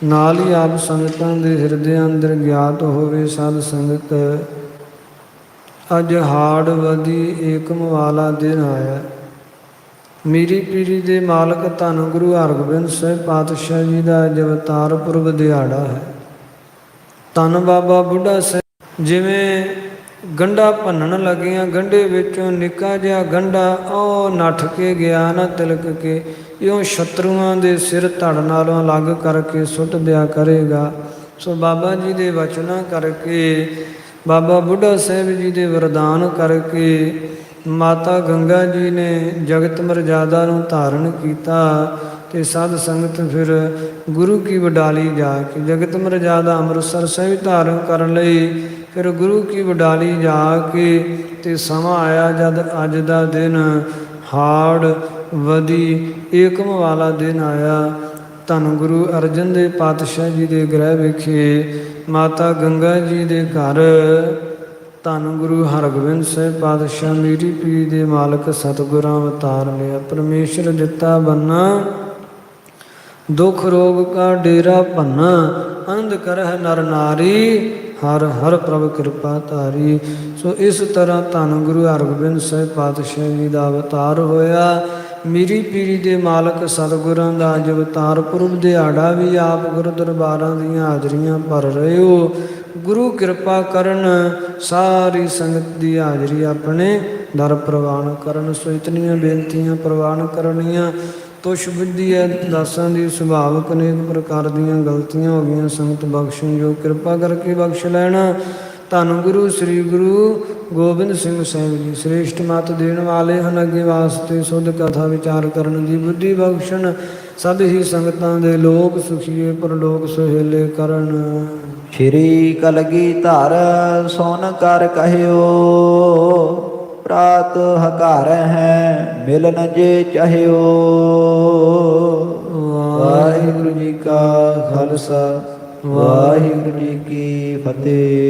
Speaker 1: ਨਾਲ ਹੀ ਆਪ ਸੰਗਤਾਂ ਦੇ ਹਿਰਦਿਆਂ ਅੰਦਰ ਗਿਆਤ ਹੋਵੇ ਸਾਧ ਸੰਗਤ, ਅੱਜ ਹਾੜ ਵਦੀ ਏਕਮ ਵਾਲਾ ਦਿਨ ਆਇਆ। ਮੀਰੀ ਪੀਰੀ ਦੇ ਮਾਲਕ ਧੰਨ ਗੁਰੂ ਹਰਗੋਬਿੰਦ ਸਾਹਿਬ ਪਾਤਸ਼ਾਹ ਜੀ ਦਾ ਅੱਜ ਅਵਤਾਰ ਪੁਰਬ ਦਿਹਾੜਾ ਹੈ। ਧੰਨ ਬਾਬਾ ਬੁੱਢਾ ਸਾਹਿਬ ਜਿਵੇਂ ਗੰਢਾ ਭੰਨਣ ਲੱਗਿਆਂ, ਗੰਢੇ ਵਿੱਚੋਂ ਨਿੱਕਾ ਜਿਹਾ ਗੰਢਾ ਉਹ ਨੱਠ ਕੇ ਗਿਆ ਨਾ, ਤਿਲਕ ਕੇ ਇਉਂ ਸ਼ਤਰੂਆਂ ਦੇ ਸਿਰ ਧੜ ਨਾਲੋਂ ਅਲੱਗ ਕਰਕੇ ਸੁੱਟ ਦਿਆ ਕਰੇਗਾ। ਸੋ ਬਾਬਾ ਜੀ ਦੇ ਵਚਨਾਂ ਕਰਕੇ, ਬਾਬਾ ਬੁੱਢਾ ਸਾਹਿਬ ਜੀ ਦੇ ਵਰਦਾਨ ਕਰਕੇ ਮਾਤਾ ਗੰਗਾ ਜੀ ਨੇ ਜਗਤ ਮਰਜ਼ਾਦਾ ਨੂੰ ਧਾਰਨ ਕੀਤਾ। ਤੇ ਸਾਧ ਸੰਗਤ ਫਿਰ ਗੁਰੂ ਕੀ ਵਡਾਲੀ ਜਾ ਕੇ ਜਗਤ ਮਰਜ਼ਾਦਾ ਅੰਮ੍ਰਿਤਸਰ ਸਾਹਿਬ ਧਾਰਨ ਕਰਨ ਲਈ ਫਿਰ ਗੁਰੂ ਕੀ ਵਡਾਲੀ ਜਾ ਕੇ ਤੇ ਸਮਾਂ ਆਇਆ ਜਦ ਅੱਜ ਦਾ ਦਿਨ ਹਾੜ ਵਦੀ ਏਕਮ ਵਾਲਾ ਦਿਨ ਆਇਆ। ਧੰਨ ਗੁਰੂ ਅਰਜਨ ਦੇਵ ਪਾਤਸ਼ਾਹ ਜੀ ਦੇ ਗ੍ਰਹਿ ਵਿਖੇ ਮਾਤਾ ਗੰਗਾ ਜੀ ਦੇ ਘਰ ਧੰਨ ਗੁਰੂ ਹਰਗੋਬਿੰਦ ਸਾਹਿਬ ਪਾਤਸ਼ਾਹ ਮੀਰੀ ਪੀਰੀ ਦੇ ਮਾਲਕ ਸਤਿਗੁਰਾਂ ਅਵਤਾਰ ਲਿਆ। ਪਰਮੇਸ਼ਰ ਦਿੱਤਾ ਬੰਨਾ ਦੁਖ ਰੋਗ ਕਾ ਡੇਰਾ ਭੰਨਾ, ਅੰਧ ਕਰਹਿ ਨਰ ਨਾਰੀ ਹਰ ਹਰ ਪ੍ਰਭ ਕਿਰਪਾ ਧਾਰੀ। ਸੋ ਇਸ ਤਰ੍ਹਾਂ ਧੰਨ ਗੁਰੂ ਹਰਗੋਬਿੰਦ ਸਾਹਿਬ ਪਾਤਸ਼ਾਹ ਜੀ ਦਾ ਅਵਤਾਰ ਹੋਇਆ। ਮੀਰੀ ਪੀਰੀ ਦੇ ਮਾਲਕ ਸਤਿਗੁਰਾਂ ਦਾ ਅੱਜ ਅਵਤਾਰ ਪੁਰਬ ਦਿਹਾੜਾ ਵੀ ਆਪ ਗੁਰੂ ਦਰਬਾਰਾਂ ਦੀਆਂ ਹਾਜ਼ਰੀਆਂ ਭਰ ਰਹੇ ਹੋ। ਗੁਰੂ ਕਿਰਪਾ ਕਰਨ, ਸਾਰੀ ਸੰਗਤ ਦੀ ਹਾਜ਼ਰੀ ਆਪਣੇ ਦਰ ਪ੍ਰਵਾਨ ਕਰਨ। ਸੋ ਇਤਨੀਆਂ ਬੇਨਤੀਆਂ ਪ੍ਰਵਾਨ ਕਰਨੀਆਂ। ਤੁਸ਼ ਬੁੱਧੀ ਹੈ ਦਾਸਾਂ ਦੀ ਸੁਭਾਵਕ ਅਨੇਕ ਪ੍ਰਕਾਰ ਦੀਆਂ ਗਲਤੀਆਂ ਹੋ ਗਈਆਂ, ਸੰਗਤ ਬਖਸ਼ਣ ਜੋ ਕਿਰਪਾ ਕਰਕੇ ਬਖਸ਼ ਲੈਣਾ। ਧੰਨ ਗੁਰੂ ਸ੍ਰੀ ਗੁਰੂ ਗੋਬਿੰਦ ਸਿੰਘ ਸਾਹਿਬ ਜੀ ਸ੍ਰੇਸ਼ਟ ਮੱਤ ਦੇਣ ਵਾਲੇ ਹਨ। ਅੱਗੇ ਵਾਸਤੇ ਸੁਧ ਕਥਾ ਵਿਚਾਰ ਕਰਨ ਦੀ ਬੁੱਧੀ ਬਖਸ਼ਣ। ਸਭ ਹੀ ਸੰਗਤਾਂ ਦੇ ਲੋਕ ਸੁਖੀਏ ਪਰਲੋਕ ਸੁਹੇਲੇ ਕਰਨ।
Speaker 2: ਸ਼੍ਰੀ ਕਲਗੀ ਧਰ ਸੁਨ ਕਰ ਕਹਿਓ। ਪ੍ਰਾਤ ਹਕਾਰ ਹੈ ਮਿਲਨ ਜੇ ਚਾਹਿਓ। ਵਾਹਿਗੁਰੂ ਜੀ ਕਾ ਖਾਲਸਾ, ਵਾਹਿਗੁਰੂ ਜੀ ਕੀ ਫਤਿਹ।